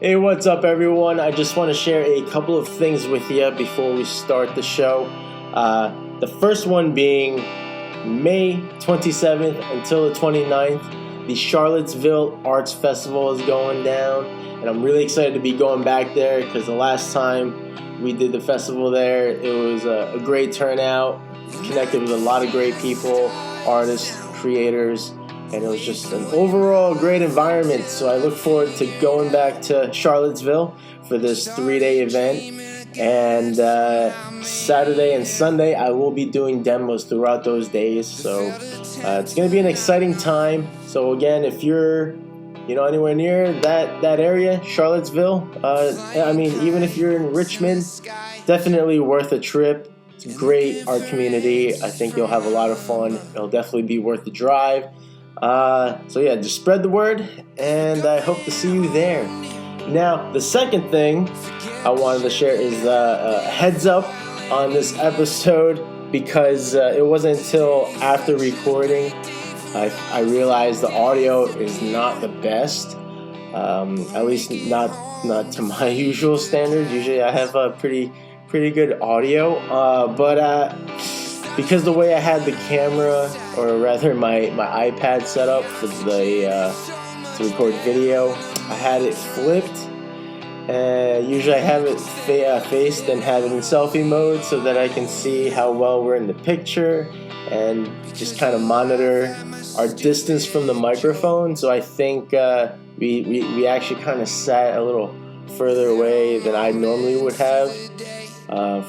Hey, what's up, everyone? I just want to share a couple of things with you before we start the show. The first one being May 27th until the 29th, the Charlottesville Arts Festival is going down, and I'm really excited to be going back there because the last time we did the festival there, it was a great turnout, connected with a lot of great people, artists, creators, and it was just an overall great environment. So I look forward to going back to Charlottesville for this 3-day event. And Saturday and Sunday, I will be doing demos throughout those days. So it's going to be an exciting time. So again, if you're anywhere near that area, Charlottesville, even if you're in Richmond, definitely worth a trip. It's a great art community. I think you'll have a lot of fun. It'll definitely be worth the drive. Just spread the word, and I hope to see you there. Now, the second thing I wanted to share is a heads up on this episode, because it wasn't until after recording I realized the audio is not the best, at least not to my usual standards. Usually I have a pretty good audio, but because the way I had the camera, or rather my iPad set up for to record video, I had it flipped. Usually I have it faced and have it in selfie mode so that I can see how well we're in the picture and just kind of monitor our distance from the microphone. So I think we actually kind of sat a little further away than I normally would have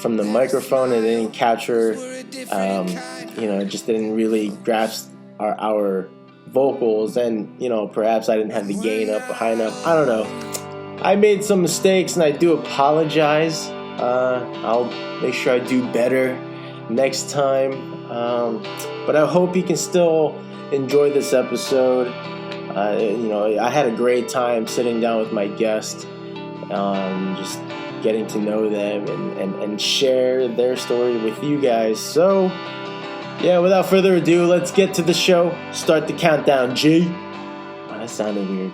from the microphone, and didn't capture, just didn't really grasp our vocals, and perhaps I didn't have the gain up high enough. I don't know. I made some mistakes, and I do apologize. I'll make sure I do better next time. But I hope you can still enjoy this episode. I had a great time sitting down with my guest, just getting to know them and share their story with you guys. So, without further ado, let's get to the show. Start the countdown, G. Oh, that sounded weird.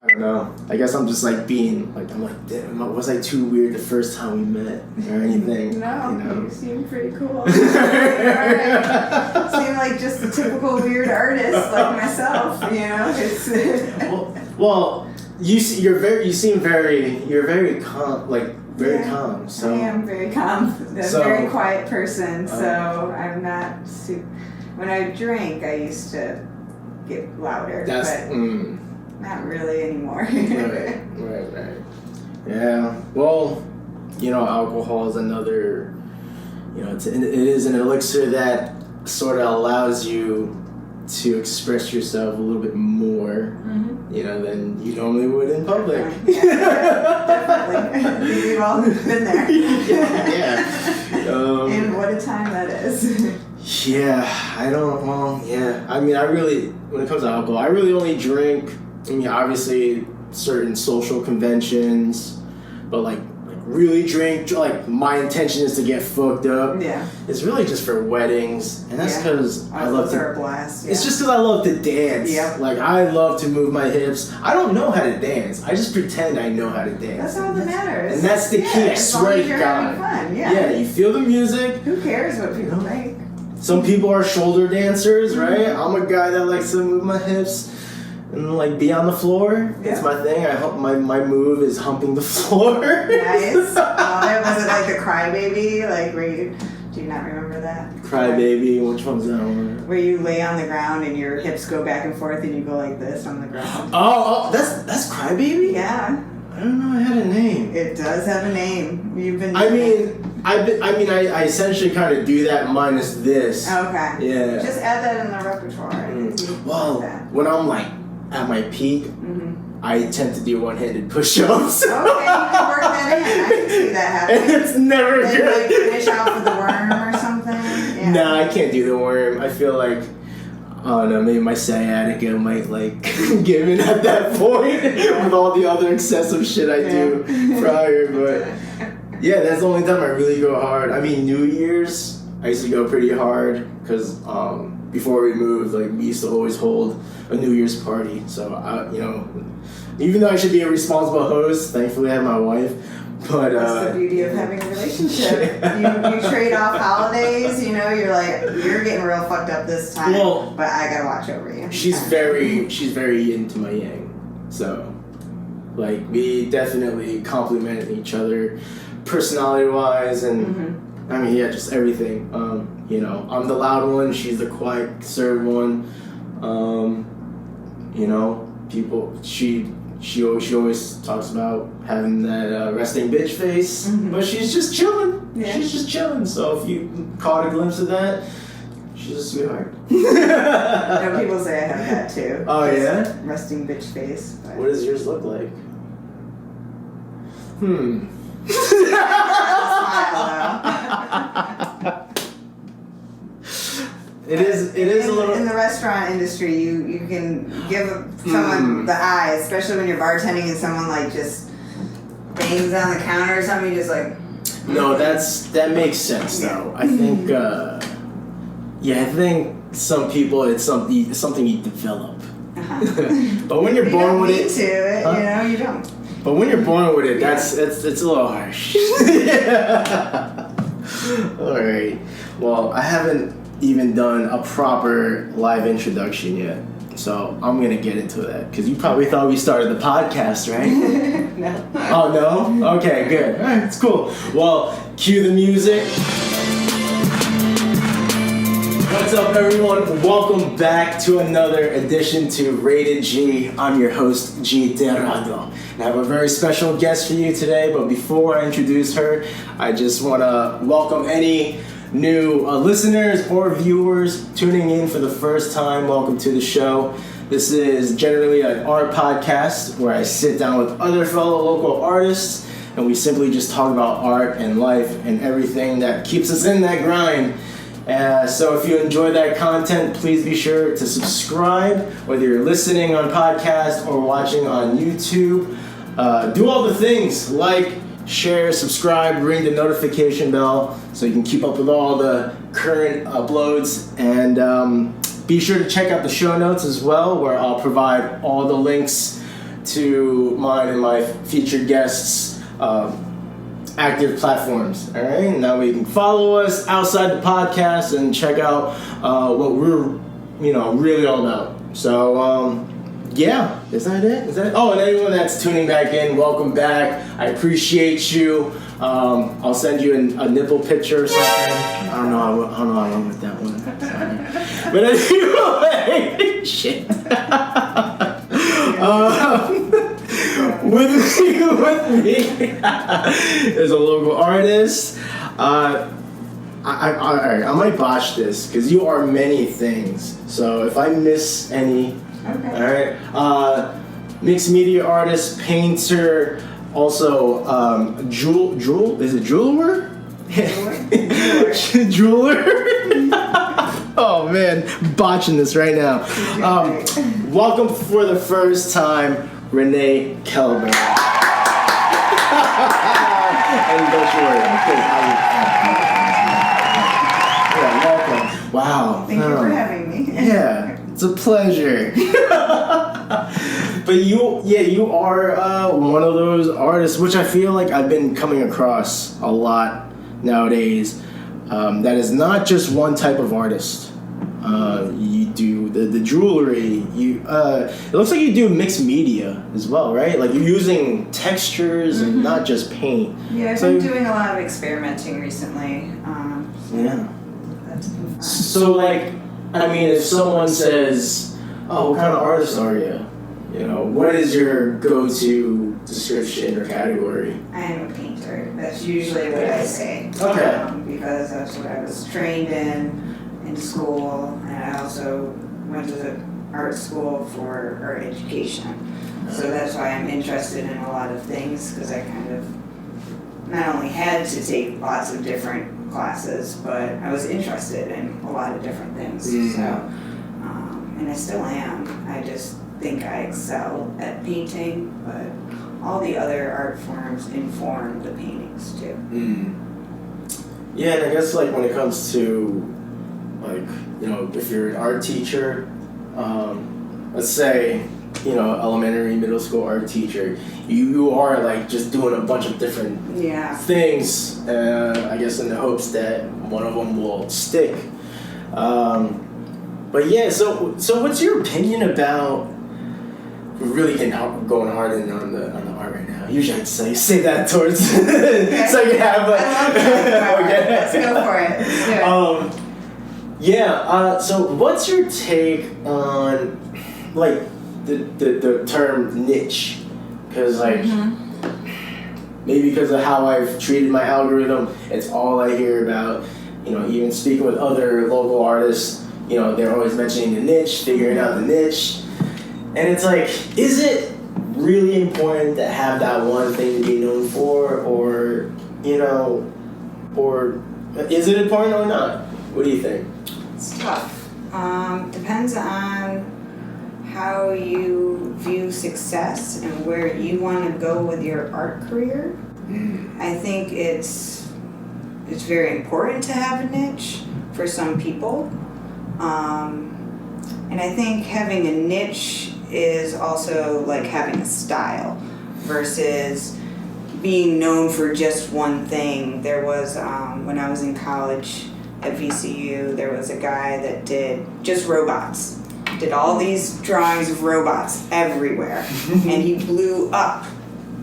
I don't know. I guess I'm just damn, was I too weird the first time we met or anything? No, you seem pretty cool. Right. Seem like just a typical weird artist like myself, Well, you're very calm, very calm. So I am very calm. I'm a very quiet person, so I'm not when I drink, I used to get louder, but not really anymore. Right. Yeah. Well, alcohol is another. It is an elixir that sort of allows you to express yourself a little bit more, than you normally would in public. Definitely. We've all been there. Yeah. And what a time that is. Yeah, I really, when it comes to alcohol, I really only drink, obviously certain social conventions, but really drink, my intention is to get fucked up. Yeah. It's really just for weddings, and that's because I love to. A blast. Yeah. It's just because I love to dance. Yeah. I love to move my hips. I don't know how to dance. I just pretend I know how to dance. That's all that matters. And that's the key. I swear to God. Fun. Yeah. You feel the music. Who cares what people think? Some people are shoulder dancers, right? I'm a guy that likes to move my hips and be on the floor. Yeah. It's my thing. I hope my move is humping the floor. Nice. Was it like the crybaby? Do you not remember that? Crybaby. Which one's that one? Where you lay on the ground and your hips go back and forth and you go like this on the ground. Oh, that's crybaby? Yeah. I don't know. I had a name. It does have a name. You've been. I essentially kind of do that minus this. Okay. Yeah. Just add that in the repertoire. Well, when I'm at my peak, I tend to do one-handed push-ups. Okay, you can work that in. I can see that happening. And it's never then good. Finish off with the worm or something. Yeah. Nah, I can't do the worm. I feel I don't know, maybe my sciatica might give in at that point with all the other excessive shit I do prior, but that's the only time I really go hard. New Year's, I used to go pretty hard because before we moved, like we used to always hold a New Year's party. So even though I should be a responsible host, thankfully I have my wife. But that's the beauty of having a relationship. You trade off holidays. You're getting real fucked up this time, but I gotta watch over you. She's very into my yang, so like we definitely complement each other, personality wise, and I mean just everything. I'm the loud one. She's the quiet, conservative one. People. She always talks about having that resting bitch face, but she's just chilling. Yeah. She's just chilling. So if you caught a glimpse of that, she's a sweetheart. People say I have that too. Oh yeah? Resting bitch face. But... What does yours look like? It is a little... In the restaurant industry, you can give someone the eye, especially when you're bartending and someone like just bangs on the counter or something, you just like... No, that makes sense though. I think, I think some people, it's something you develop. But when you're born with it... you don't. But when you're born with it, it's a little harsh. Alright. Well, I haven't even done a proper live introduction yet, so I'm gonna get into that because you probably thought we started the podcast, right? No. Oh no? Okay, good. All right, it's cool. Well, cue the music. What's up, everyone? Welcome back to another edition to Rated G. I'm your host, G. Terado. And I have a very special guest for you today, but before I introduce her, I just want to welcome any new listeners or viewers tuning in for the first time. Welcome to the show. This is generally an art podcast where I sit down with other fellow local artists and we simply just talk about art and life and everything that keeps us in that grind. So if you enjoy that content, please be sure to subscribe, whether you're listening on podcast or watching on YouTube. Do all the things like, share, subscribe, ring the notification bell so you can keep up with all the current uploads. And be sure to check out the show notes as well, where I'll provide all the links to mine and my featured guests' active platforms. All right, and that way you can follow us outside the podcast and check out what we're really all about. So yeah, is that it? Oh, and anyone that's tuning back in, welcome back. I appreciate you. I'll send you a nipple picture or something. I don't know how I went with that one. Sorry. But anyway, shit. With me is a local artist. I might botch this because you are many things. So if I miss any. Okay. All right. Mixed media artist, painter, also jewel. Is it jeweler? Jeweler. Oh man, botching this right now. Welcome for the first time, Renee Kelvin. And don't you worry, welcome. Wow. Thank you for having me. Yeah. It's a pleasure. But you are one of those artists, which I feel like I've been coming across a lot nowadays, that is not just one type of artist. You do the jewelry. It looks like you do mixed media as well, right? Like you're using textures and not just paint. Yeah, I've been doing a lot of experimenting recently. That's been fun. So like, I mean, if someone says, "Oh, what kind of artist are you?" What is your go-to description or category? I am a painter. That's usually what I say. Okay. Because that's what I was trained in school, and I also went to the art school for art education. So that's why I'm interested in a lot of things, because I kind of not only had to take lots of different classes, but I was interested in a lot of different things. So, and I still am. I just think I excel at painting, but all the other art forms inform the paintings too. Yeah, and I guess like when it comes to like, you know, if you're an art teacher, let's say, you know, elementary, middle school art teacher, you are like just doing a bunch of different things, I guess in the hopes that one of them will stick. But yeah, so what's your opinion about, we're really going hard in on the art right now. Usually I'd say that towards second half, but okay. Let's go for it. Let's do it. So what's your take on like the term niche? Because like maybe because of how I've treated my algorithm, it's all I hear about. You know, even speaking with other local artists, you know, they're always mentioning the niche, figuring out the niche. And it's like, is it really important to have that one thing to be known for? Or, you know, or is it important or not? What do you think? It's tough. Depends on how you view success and where you want to go with your art career. I think it's very important to have a niche for some people. And I think having a niche is also like having a style versus being known for just one thing. There was, when I was in college at VCU, there was a guy that did just robots. Did all these drawings of robots everywhere. And he blew up.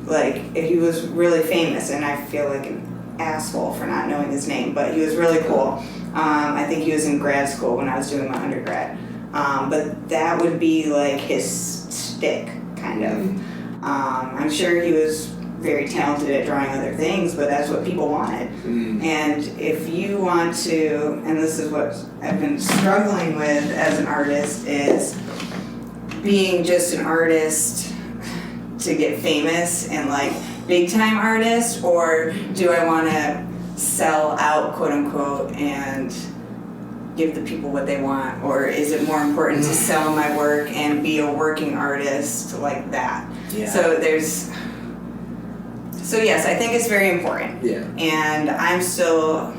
Like, he was really famous, and I feel like an asshole for not knowing his name, but he was really cool. I think he was in grad school when I was doing my undergrad. But that would be like his stick, kind of. I'm sure he was very talented at drawing other things, but that's what people wanted. And if you want to, and this is what I've been struggling with as an artist, is being just an artist to get famous and like big time artist, or do I want to sell out, quote unquote, and give the people what they want? Or is it more important to sell my work and be a working artist like that? So yes, I think it's very important. And I'm still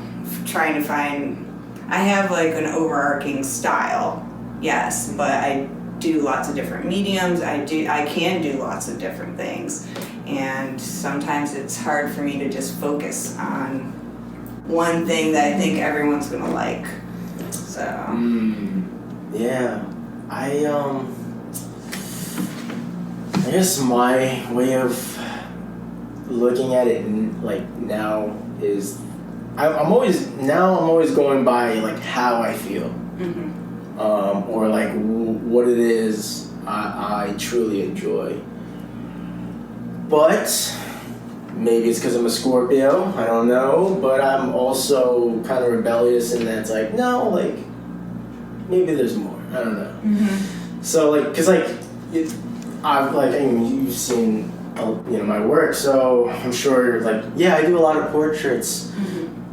trying to find, I have like an overarching style, yes, but I do lots of different mediums. I can do lots of different things. And sometimes it's hard for me to just focus on one thing that I think everyone's gonna like. So yeah, I guess my way of looking at it like now is I'm always going by like how I feel, or like what it is I truly enjoy. But maybe it's because I'm a Scorpio, I don't know, but I'm also kind of rebellious in that it's like, no, like, maybe there's more, I don't know. So, like, because, like, I've, like, I mean, you've seen, you know, my work, so I'm sure, like, yeah, I do a lot of portraits,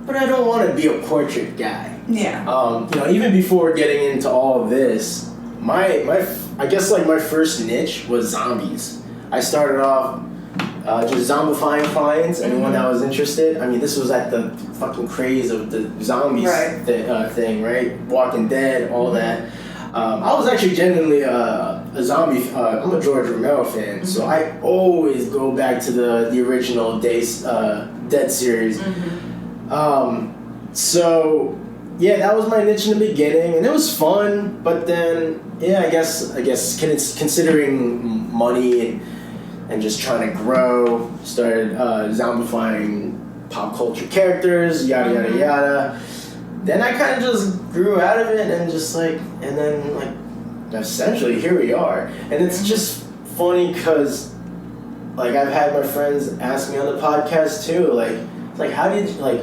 but I don't want to be a portrait guy. You know, even before getting into all of this, I guess, like, my first niche was zombies. I started off just zombifying clients, anyone that was interested. I mean, this was at the fucking craze of the zombies thing, right? Walking Dead, all that. I was actually genuinely a zombie, I'm a George Romero fan, so I always go back to the original Dead series. So, yeah, that was my niche in the beginning, and it was fun, but then, yeah, I guess considering money and just trying to grow, started zombifying pop culture characters, yada yada yada. Then I kind of just grew out of it and just like, and then like, essentially here we are. And it's just funny because like I've had my friends ask me on the podcast too, like how did you, like,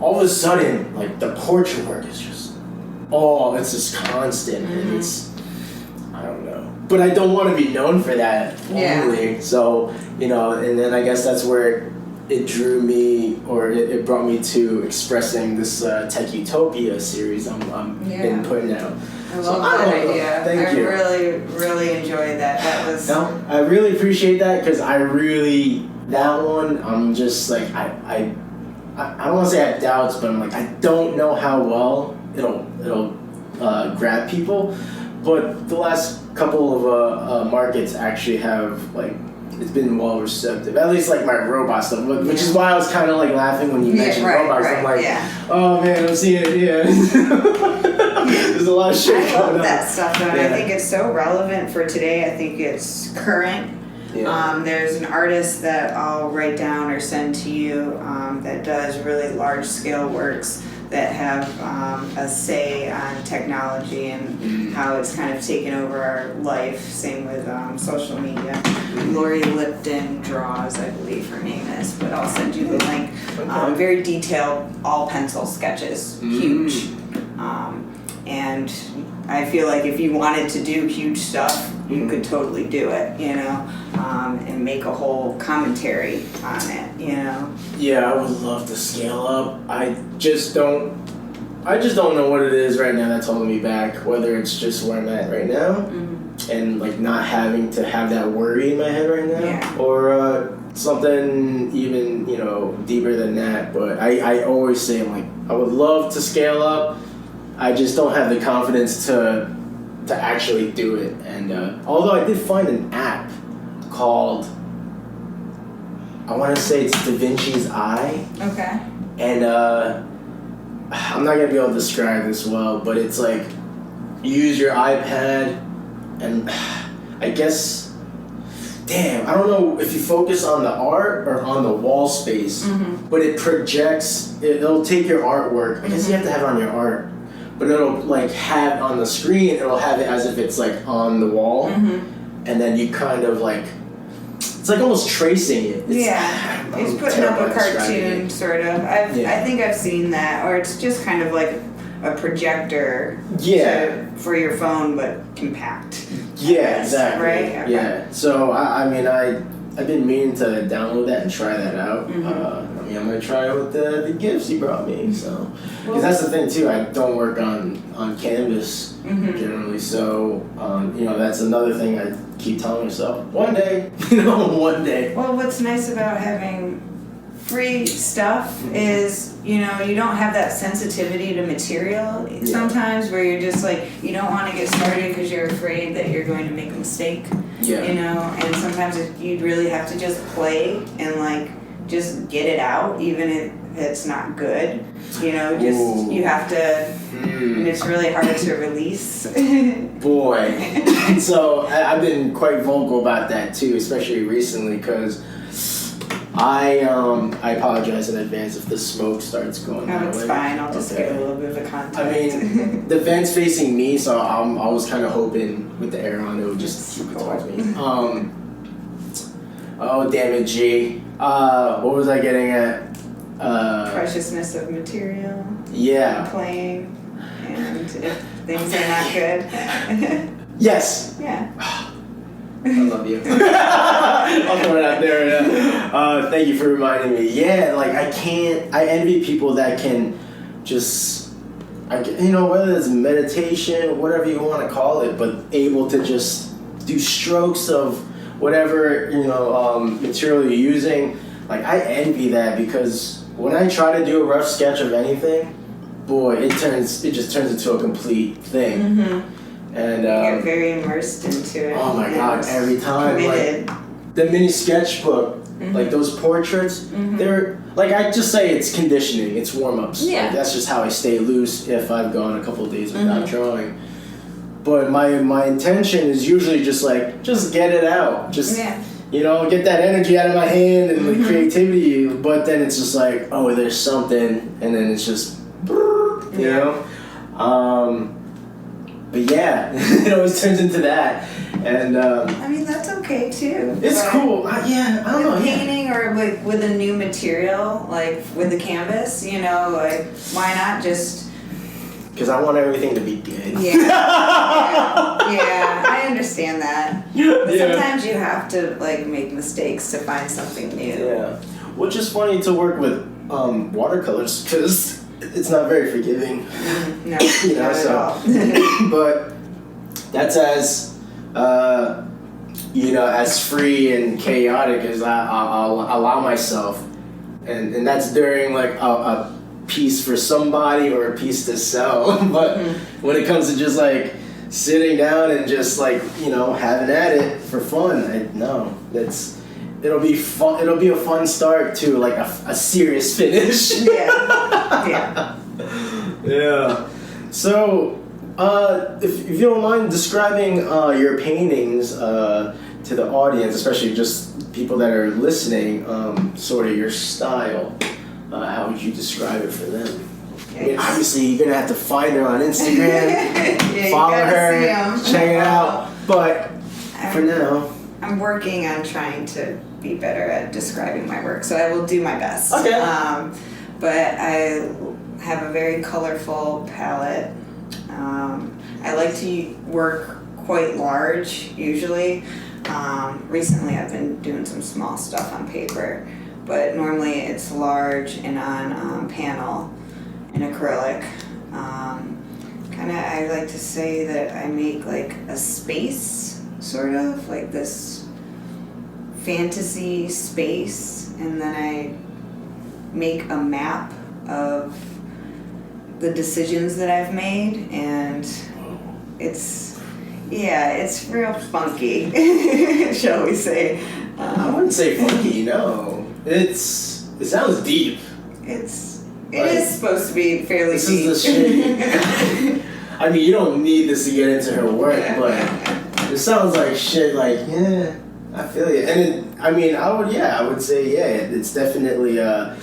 all of a sudden, like the portrait work is just, it's just constant and it's, I don't know. But I don't want to be known for that only. So, you know, and then I guess that's where it drew me, or it brought me to expressing this Tech Utopia series I'm been putting out. I love that idea. Thank you. I really, really enjoyed that. That was... No, I really appreciate that because that one, I'm just like, I don't want to say I have doubts, but I'm like, I don't know how well it'll grab people. But the last couple of markets actually have, like, it's been well receptive. At least, like, my robot stuff, which is why I was kind of, like, laughing when you mentioned robots. I'm like, oh, man, I'm seeing it, There's a lot of shit going on. I love that stuff, though, and I think it's so relevant for today. I think it's current. There's an artist that I'll write down or send to you that does really large-scale works that have a say on technology and how it's kind of taken over our life. Same with social media. Lori Lipton Draws, I believe her name is, but I'll send you the link. Very detailed, all pencil sketches, huge. And I feel like if you wanted to do huge stuff, you could totally do it, and make a whole commentary on it, Yeah, I would love to scale up. I just don't know what it is right now that's holding me back, whether it's just where I'm at right now and, like, not having to have that worry in my head right now, or something even, deeper than that. But I always say, I'm like, I would love to scale up. I just don't have the confidence to actually do it. And although I did find an app called, I want to say it's Da Vinci's Eye. Okay. And I'm not going to be able to describe this well, but it's like you use your iPad and I guess, I don't know if you focus on the art or on the wall space, but it projects, it'll take your artwork. I guess you have to have it on your art. But it'll, like, have on the screen, it'll have it as if it's, like, on the wall. And then you kind of, like, it's like almost tracing it. It's putting up a cartoon, sort of. I think I've seen that. Or it's just kind of like a projector for your phone, but compact. Yeah, exactly. Right? Okay. Yeah. So, I've been meaning to download that and try that out. I'm going to try it with the gifts you brought me. So, because that's the thing too. I don't work on canvas generally. So, that's another thing I keep telling myself. One day, one day. Well, what's nice about having free stuff is, you don't have that sensitivity to material sometimes, where you're just like, you don't want to get started because you're afraid that you're going to make a mistake. And sometimes you'd really have to just play and, like, just get it out, even if it's not good. You have to, and it's really hard to release. Boy. So I've been quite vocal about that too, especially recently, because I apologize in advance if the smoke starts going No, it's fine. I'll just get a little bit of the contact. I mean, the vent's facing me, so I was kind of hoping with the air on it would just keep it towards me. Oh, damn it, G. What was I getting at? Preciousness of material. Yeah. Playing. And if things are not good. Yes. Yeah. I love you. I'll throw it out there. Thank you for reminding me. Yeah, like I envy people that can just, whether it's meditation, whatever you want to call it, but able to just do strokes of whatever, material you're using. Like, I envy that, because when I try to do a rough sketch of anything, boy, it just turns into a complete thing. And you get very immersed into it. Oh my God, every time. Committed. Like, the mini sketchbook, like those portraits, they're, like, I just say it's conditioning, it's warm-ups. Yeah. Like, that's just how I stay loose if I've gone a couple of days without drawing. But my intention is usually just get it out. Just, get that energy out of my hand and the creativity. But then it's just like, oh, there's something. And then it's just, you know? But yeah, it always turns into that. And I mean, that's okay too. It's cool. I don't know. Painting or with a new material, like with the canvas, like, why not just... Because I want everything to be good. Yeah, I understand that. But sometimes you have to, like, make mistakes to find something new. Yeah. Which is funny to work with watercolors, because it's not very forgiving. No, not at all. But that's as as free and chaotic as I'll allow myself, and that's during like a piece for somebody or a piece to sell. But when it comes to just like sitting down and just like, you know, having at it for fun, it'll be fun. It'll be a fun start to like a serious finish. Yeah. Yeah. So, if you don't mind describing your paintings to the audience, especially just people that are listening, sort of your style, how would you describe it for them? I mean, obviously, you're gonna have to find her on Instagram, follow her, check it out. But for now, I'm working on trying to be better at describing my work, so I will do my best. Okay. But I have a very colorful palette. I like to work quite large, usually. Recently, I've been doing some small stuff on paper, but normally it's large and on panel and acrylic. I like to say that I make like a space, sort of like this fantasy space, and then I make a map of the decisions that I've made, and it's real funky, shall we say. I wouldn't say funky, no. It sounds deep. It is supposed to be fairly this deep. This is the shit. I mean, you don't need this to get into her work, but it sounds like shit. Like, yeah, I feel you. And I would say, it's definitely a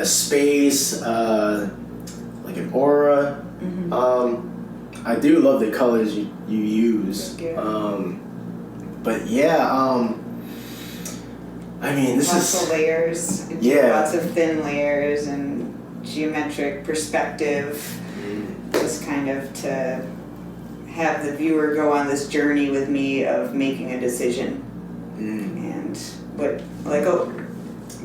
space, like an aura. Mm-hmm. I do love the colors you use. Thank you. But yeah, I mean, this lots of layers. Lots of thin layers and geometric perspective. Just kind of to have the viewer go on this journey with me of making a decision. And a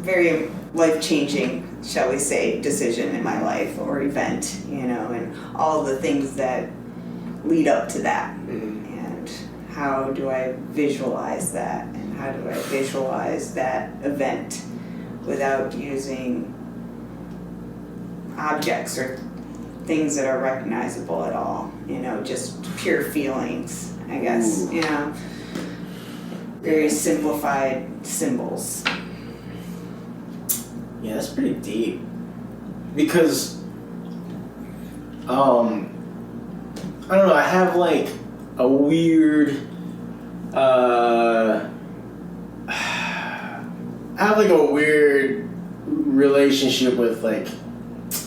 very life-changing, shall we say, decision in my life or event, and all the things that lead up to that. And how do I visualize that? And how do I visualize that event without using objects or things that are recognizable at all, just pure feelings, I guess, very simplified symbols. Yeah, that's pretty deep. Because, I don't know, I have like a weird, relationship with like,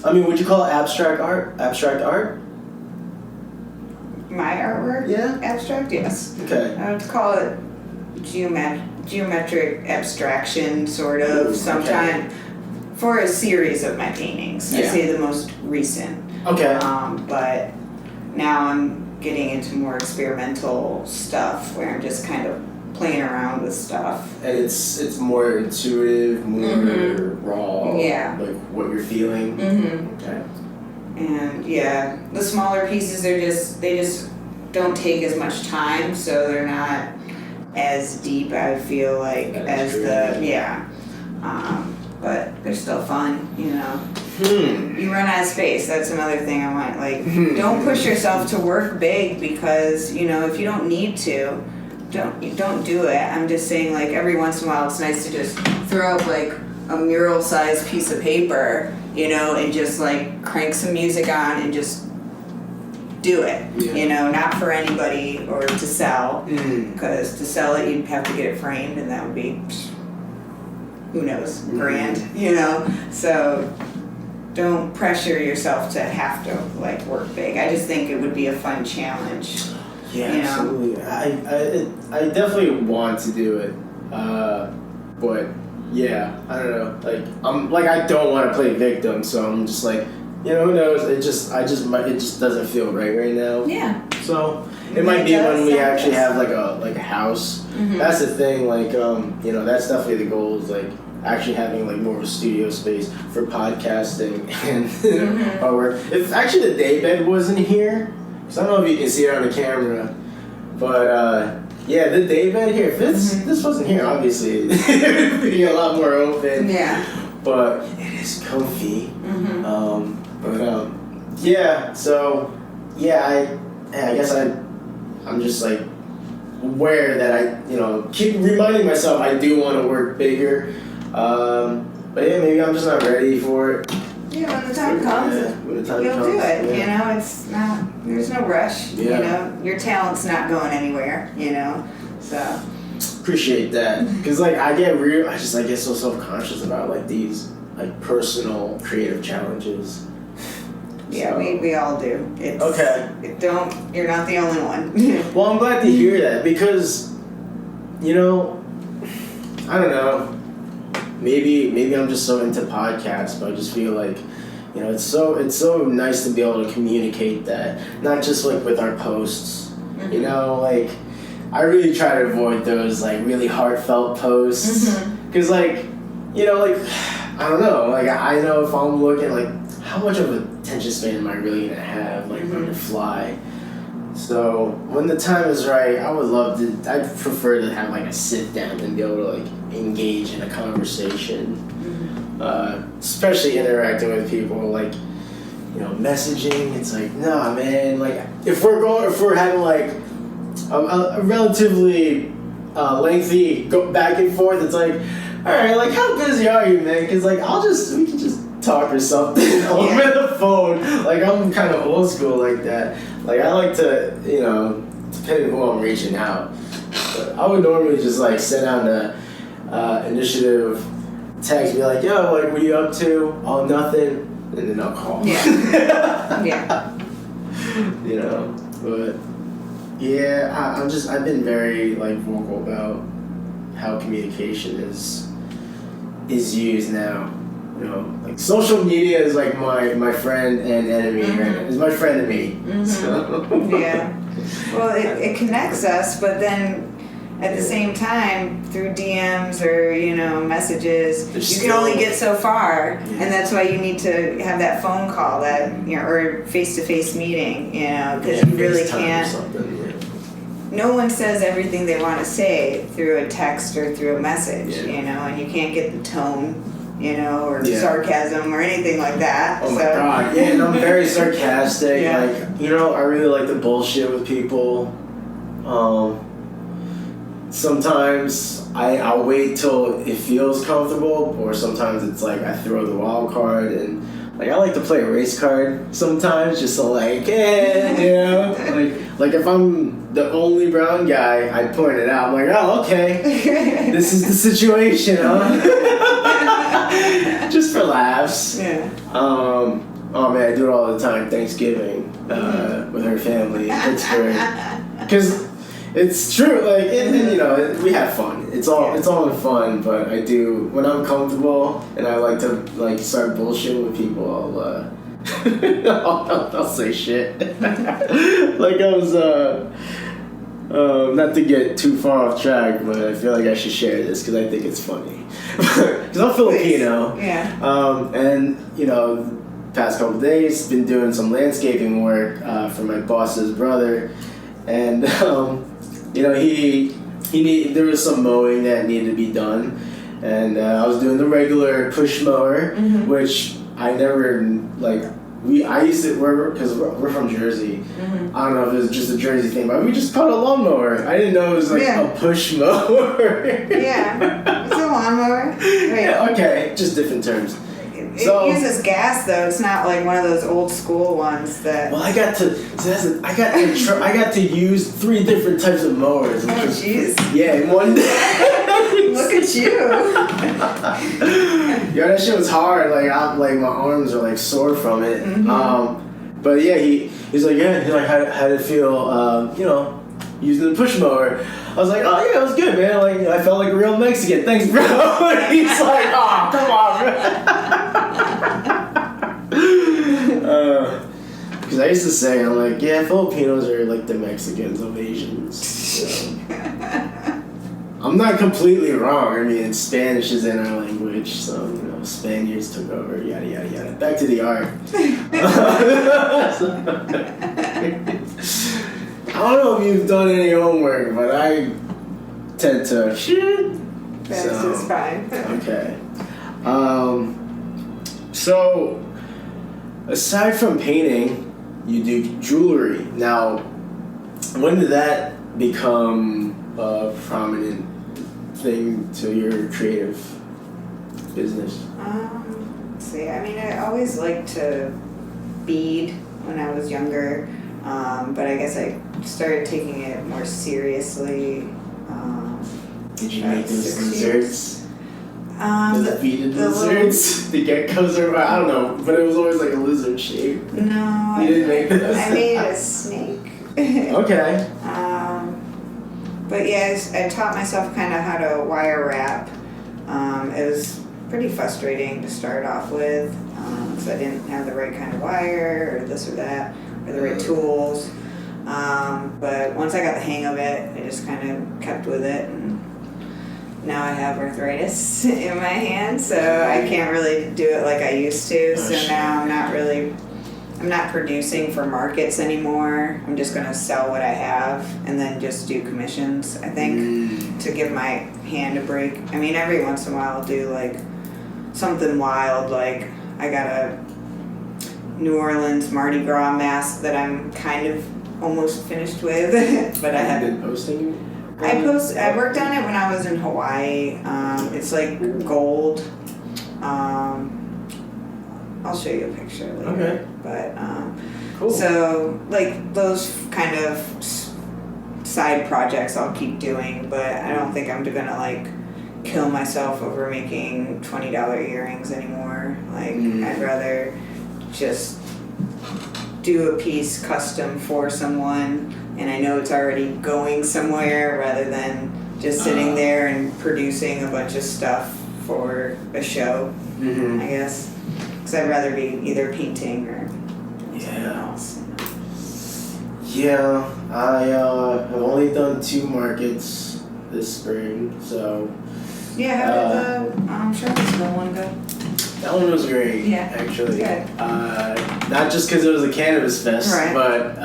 would you call it abstract art? Abstract art? My artwork? Yeah. Abstract, yes. Okay. I would call it geometric abstraction, sort of, sometime for a series of my paintings. Yeah. I'd say the most recent. Okay. But now I'm getting into more experimental stuff where I'm just kind of playing around with stuff. And it's more intuitive, more raw. Yeah. Like what you're feeling. Okay. And the smaller pieces they just don't take as much time, so they're not as deep, I feel like, as but they're still fun, You run out of space. That's another thing I want. Like, don't push yourself to work big because, if you don't need to, don't do it. I'm just saying, like, every once in a while it's nice to just throw up like a mural-sized piece of paper, and just like crank some music on and just do it. Not for anybody or to sell, because to sell it you'd have to get it framed, and that would be, who knows, grand. So don't pressure yourself to have to like work big. I just think it would be a fun challenge. Yeah, absolutely. I definitely want to do it, but yeah, I don't know. I don't want to play victim, so I'm just like, who knows? It just doesn't feel right now. Yeah. So it might be when we actually have like a house. That's the thing. Like that's definitely the goal. Is like actually having like more of a studio space for podcasting and our work. If actually the daybed wasn't here, so I don't know if you can see it on the camera, but the daybed here. If this wasn't here, obviously it would be a lot more open. Yeah. but it is comfy. Mm-hmm. Yeah. So I guess I'm just like aware that I keep reminding myself I do want to work bigger. But yeah, maybe I'm just not ready for it. Yeah, when the time comes, you'll do it. Yeah. It's not. There's no rush. Yeah. Your talent's not going anywhere. So. Appreciate that, because like I get so self-conscious about like these like personal creative challenges. Yeah, So. we all do. Okay. You're not the only one. Well, I'm glad to hear that, because I don't know. Maybe I'm just so into podcasts, but I just feel like, it's so nice to be able to communicate that, not just like with our posts, Mm-hmm. like I really try to avoid those like really heartfelt posts, because like, like I don't know, like I know if I'm looking like how much of an attention span am I really gonna have like on the fly. So when the time is right, I'd prefer to have like a sit down and be able to like engage in a conversation, especially interacting with people, like, messaging. It's like, nah, man, like if we're having like a relatively lengthy go back and forth, it's like, all right, like how busy are you, man? Because like we can just talk or something over the phone. Like I'm kind of old school like that. Like I like to, depending who I'm reaching out. But I would normally just like send out a initiative text, be like, yo, like what are you up to? Oh, nothing, and then I'll call. Yeah. Yeah. But yeah, I've been very like vocal about how communication is used now. Like social media is like my friend and enemy. Right? It's my friend and me. So. Yeah. Well, it connects us, but then at the same time, through DMs or messages, you can only get so far, and that's why you need to have that phone call, or face-to-face meeting, because you really can't. No one says everything they want to say through a text or through a message, and you can't get the tone. Or sarcasm or anything like that. Oh my god, yeah, and I'm very sarcastic. Yeah. Like, I really like to bullshit with people. Sometimes I'll wait till it feels comfortable, or sometimes it's like I throw the wild card, and like I like to play a race card sometimes, just so like, like if I'm the only brown guy, I point it out. I'm like, oh, okay, this is the situation, huh? Just for laughs. Yeah. Oh man, I do it all the time. Thanksgiving with her family in Pittsburgh, because it's true. Like, we have fun. It's all in fun. But I do, when I'm comfortable and I like to like start bullshitting with people, I'll say shit. Like I was not to get too far off track, but I feel like I should share this because I think it's funny. Because I'm Filipino. Yeah. And past couple days, been doing some landscaping work for my boss's brother, and there was some mowing that needed to be done, and I was doing the regular push mower, which I never I used to, because we're from Jersey. I don't know if it was just a Jersey thing, but we just called it a lawnmower. I didn't know it was like a push mower. Yeah, it's a lawnmower. Right. Yeah, okay, just different terms. It uses gas though. It's not like one of those old school ones that. Well, I got to use 3 different types of mowers. Oh jeez. Yeah, in one day. Look at you. Yo, that shit was hard. Like my arms are like sore from it. But yeah, he's like, how did it feel? Using the push mower. I was like, oh yeah, it was good, man. Like I felt like a real Mexican. Thanks, bro. And he's like, oh, come on, bro. Because I used to say, I'm like, yeah, Filipinos are like the Mexicans of Asians. So. I'm not completely wrong. I mean, Spanish is in our language, so Spaniards took over. Yada yada yada. Back to the art. I don't know if you've done any homework, but I tend to shit. That's just fine. Okay. So, aside from painting, you do jewelry. Now, when did that become a prominent thing to your creative business? Let's see, I mean, I always liked to bead when I was younger, but I guess I started taking it more seriously. Did you make those lizards? The beaded lizards? The geckos or I don't know, but it was always like a lizard shape. No, You didn't make those? I made a snake. Okay. But yeah, I taught myself kind of how to wire wrap. It was pretty frustrating to start off with, because I didn't have the right kind of wire or this or that, or the right tools. But once I got the hang of it, I just kind of kept with it, and now I have arthritis in my hand, so I can't really do it like I used to. So now I'm not producing for markets anymore. I'm just gonna sell what I have and then just do commissions, I think, to give my hand a break. I mean, every once in a while I'll do like something wild, like I got a New Orleans Mardi Gras mask that I'm kind of almost finished with, but I haven't been posting. I worked on it when I was in Hawaii. It's like gold. I'll show you a picture later. Okay. But cool. So like those kind of side projects I'll keep doing, but I don't think I'm gonna like kill myself over making $20 earrings anymore. Like I'd rather just do a piece custom for someone and I know it's already going somewhere rather than just sitting there and producing a bunch of stuff for a show, I guess. Because I'd rather be either painting or something else. Yeah, I have only done 2 markets this spring, so... Yeah, how did the Charlottesville one go? That one was great, actually. Good. Not just because it was a cannabis fest, but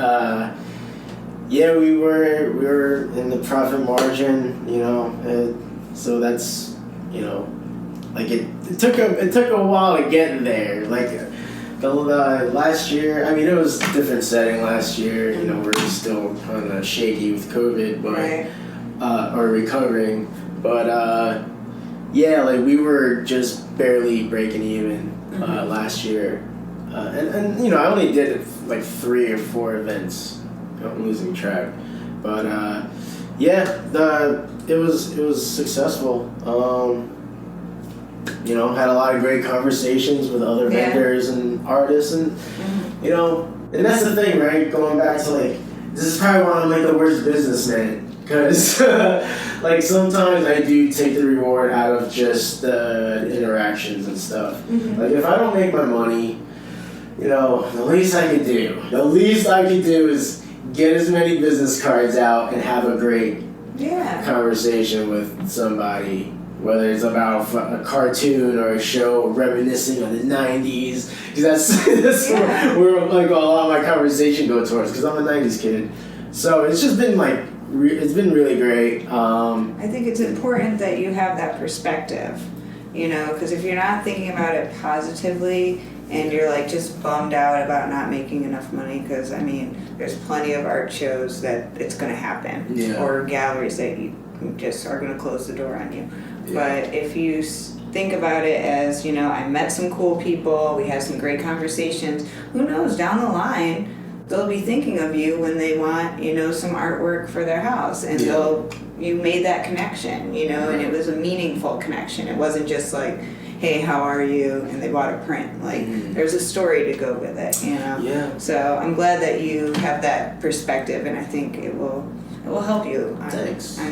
yeah, we were in the profit margin, you know, so that's, you know, like it took a while to get there. Like last year, I mean, it was a different setting last year. You know, we're still kind of shaky with COVID, but or recovering. But yeah, like we were just barely breaking even last year, and you know, I only did like 3 or 4 events. I'm losing track, but yeah, it was successful. You know, had a lot of great conversations with other vendors and artists, and you know, and that's the thing, right? Going back to like, this is probably why I'm like the worst businessman, because like sometimes I do take the reward out of just the interactions and stuff. Like if I don't make my money, you know, the least I could do is get as many business cards out and have a great conversation with somebody, whether it's about a cartoon or a show reminiscing of the 90s, because that's where like a lot of my conversation goes towards, because I'm a 90s kid. So it's just been like, it's been really great. I think it's important that you have that perspective, you know, because if you're not thinking about it positively and you're like just bummed out about not making enough money, because I mean, there's plenty of art shows that it's going to happen, or galleries that you just are going to close the door on you. But if you think about it as, you know, I met some cool people, we had some great conversations, who knows, down the line, they'll be thinking of you when they want, you know, some artwork for their house, and you made that connection, you know, and it was a meaningful connection. It wasn't just like, hey, how are you? And they bought a print. Like, there's a story to go with it, you know? Yeah. So I'm glad that you have that perspective, and I think it will help you on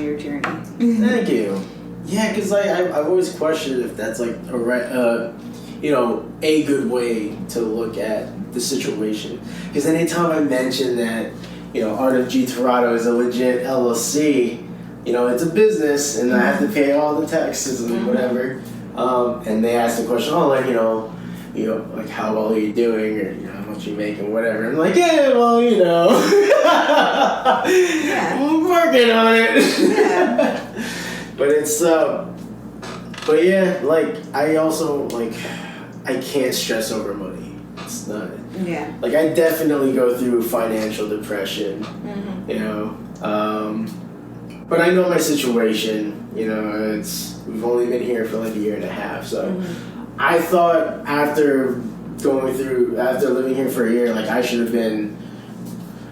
your journey. Thank you. Yeah, because I've always questioned if that's like you know, a good way to look at the situation. Because anytime I mention that, you know, Art of G Terado is a legit LLC, you know, it's a business, and I have to pay all the taxes and whatever. And they ask the question, oh, like, you know, like, how well are you doing, or, you know, how much you making, whatever. I'm like, yeah, well, you know, I'm working on it. But it's, but But yeah, like I also like I can't stress over money. It's not. Yeah. Like I definitely go through financial depression. Mm-hmm. You know. But I know my situation. You know, we've only been here for like a year and a half, so I thought after living here for a year, like I should have been.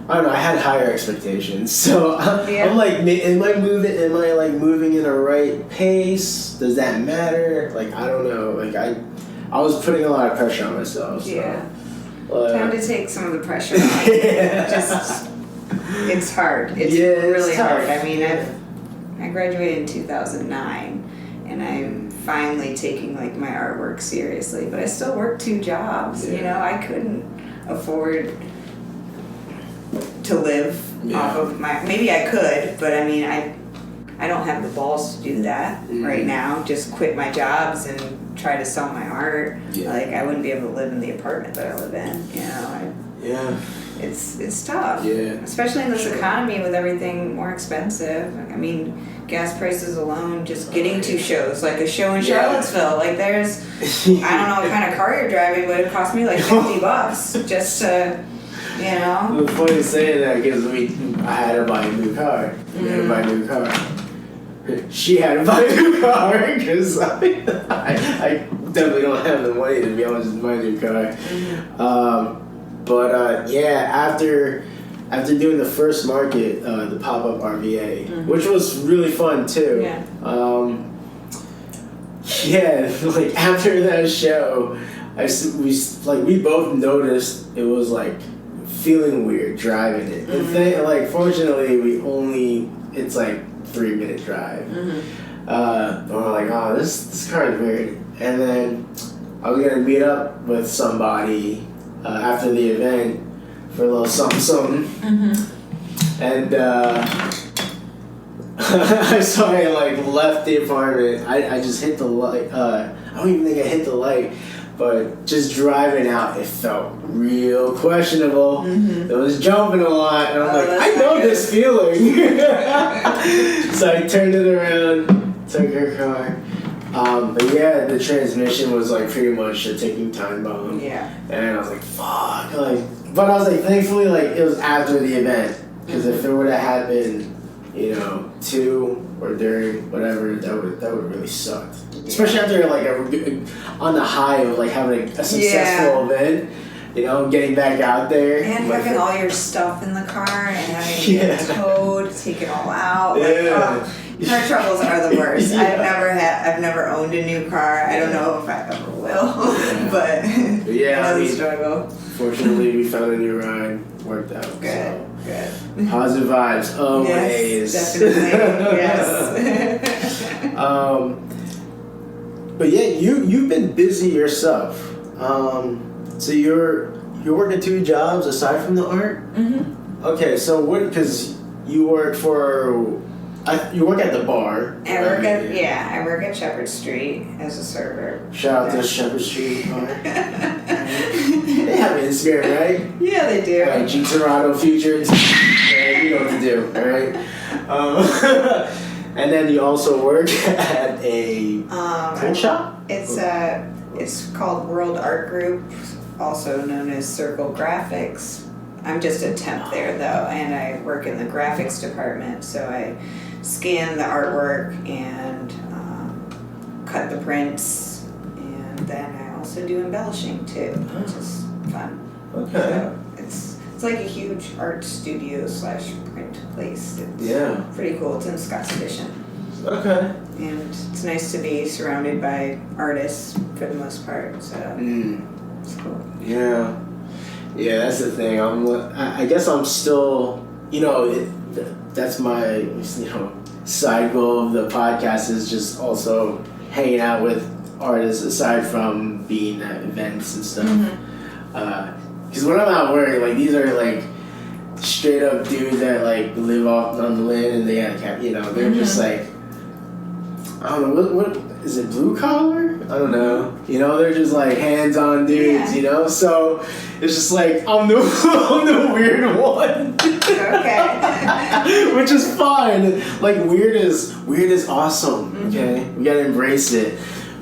I don't know. I had higher expectations, so I'm like, am I moving in a right pace? Does that matter? Like, I don't know. Like, I was putting a lot of pressure on myself. So, yeah. Time to take some of the pressure off. Just, it's hard. It's really hard. I mean, I graduated in 2009, and I'm finally taking like my artwork seriously. But I still work 2 jobs. Yeah. You know, I couldn't afford to live off of maybe I could, but I mean I don't have the balls to do that right now. Just quit my jobs and try to sell my art. Like I wouldn't be able to live in the apartment that I live in, you know. It's tough. Especially in this economy with everything more expensive. I mean, gas prices alone, just getting to shows, like a show in Charlottesville, like there's I don't know what kind of car you're driving, but it cost me like $50 just to, you know. It's funny saying that because I had to buy a new car. She had to buy a new car because I definitely don't have the money to be able to buy a new car. After doing the first market, the pop-up RVA, which was really fun too. Like after that show, we both noticed it was like feeling weird driving it. And fortunately, it's like 3-minute drive. And we're like, oh, this car is weird. And then I was gonna meet up with somebody after the event for a little something. And I saw I left the apartment. I just hit the light. I don't even think I hit the light. But just driving out, it felt real questionable. It was jumping a lot, and I'm like, I know this feeling. So I turned it around, took her car. But yeah, the transmission was like pretty much a ticking time bomb. And I was like, fuck. But I was like, thankfully, it was after the event, because if it would have happened, you know, to or during whatever, that would really sucked. Especially after on the high of having a successful event, you know, getting back out there and having all your stuff in the car and having it towed, take it all out. Car troubles are the worst. I've never owned a new car. I don't know if I ever will, but I know the struggle. Fortunately, we found a new ride. Worked out. Good. Positive vibes always. Yes, definitely. Yes. But yeah, you've been busy yourself. So you're working 2 jobs aside from the art. Okay, so what? Because you work you work at the bar. I work at Shepherd Street as a server. Shout out to Shepherd Street Bar. They have an Instagram, right? Yeah, they do. G Terado Futures. You know what to do, alright? And then you also work at a print shop? It's called World Art Group, also known as Circle Graphics. I'm just a temp there though, and I work in the graphics department, so I scan the artwork and cut the prints, and then I also do embellishing too, which is fun. Okay. So it's like a huge art studio / print place. It's pretty cool. It's in Scott's Edition. Okay. And it's nice to be surrounded by artists for the most part, so it's cool. Yeah, that's the thing. I guess I'm still, you know, that's my, you know, side goal of the podcast is just also hanging out with artists aside from being at events and stuff. Because when I'm at work, these are straight up dudes that live off on the land, and they you know, they're just I don't know what is it blue collar? I don't know. You know, they're just like hands-on dudes, you know? So it's just like, I'm the weird one. Okay. Which is fine. Like, weird is awesome, okay? We gotta embrace it.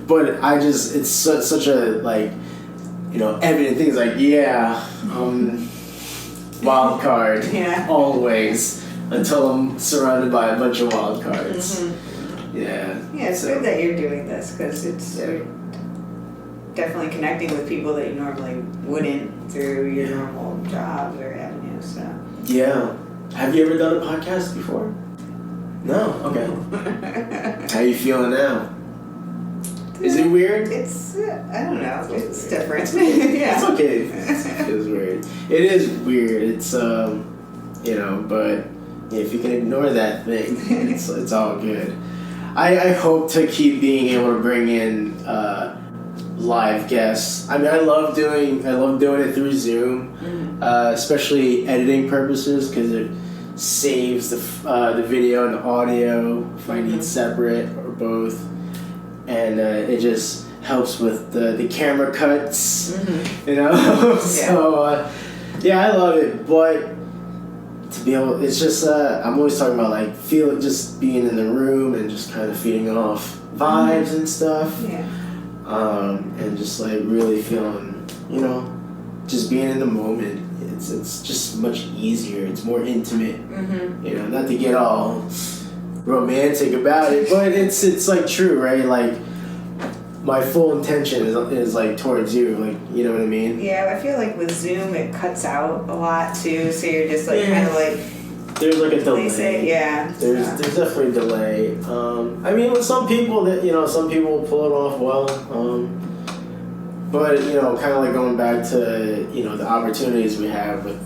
But it's such a, like, you know, evident things like, wild card, always, until I'm surrounded by a bunch of wild cards. Yeah. Yeah, it's good that you're doing this, because it's definitely connecting with people that you normally wouldn't through your normal jobs or avenues. So. Yeah. Have you ever done a podcast before? No? Okay. How you feeling now? Is it weird? It's, I don't know, it's different. Yeah. It's okay. It feels weird. It is weird. It's, you know, but if you can ignore that thing, it's all good. I hope to keep being able to bring in live guests. I mean, I love doing it through Zoom, especially editing purposes, because it saves the video and the audio if I need separate or both, and it just helps with the camera cuts, you know. So I love it, but to be able, it's just I'm always talking about like just being in the room and just kind of feeding off vibes and stuff, and just like really feeling, you know, just being in the moment. It's just much easier. It's more intimate, you know. Not to get all romantic about it, but it's like true, right? Like, my full intention is like towards you, like, you know what I mean? Yeah, I feel like with Zoom it cuts out a lot too, so you're just like kind of like. There's like a delay. There's definitely a delay. I mean, with some people some people pull it off well. But, you know, kind of like going back to, you know, the opportunities we have with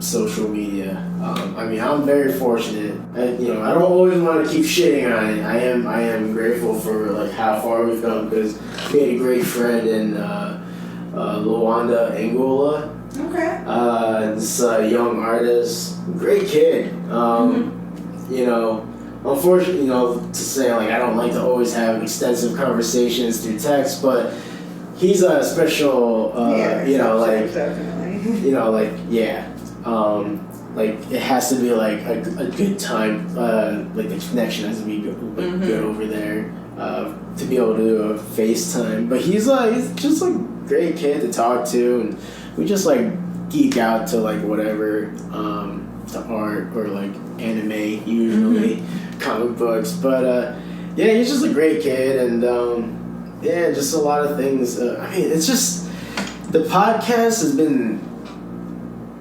social media. I mean, I'm very fortunate. I don't always want to keep shitting on it. I am grateful for like how far we've come, because we had a great friend in Luanda, Angola. Okay. This young artist, great kid. You know, unfortunately, you know, to say like I don't like to always have extensive conversations through text, but he's a special, you know, like, definitely. You know, like, like it has to be like a good time, like the connection has to be good over there, to be able to do a FaceTime. But he's just like a great kid to talk to, and we just like geek out to like whatever, to art or like anime usually, comic books. But he's just a great kid, and just a lot of things. I mean, it's just the podcast has been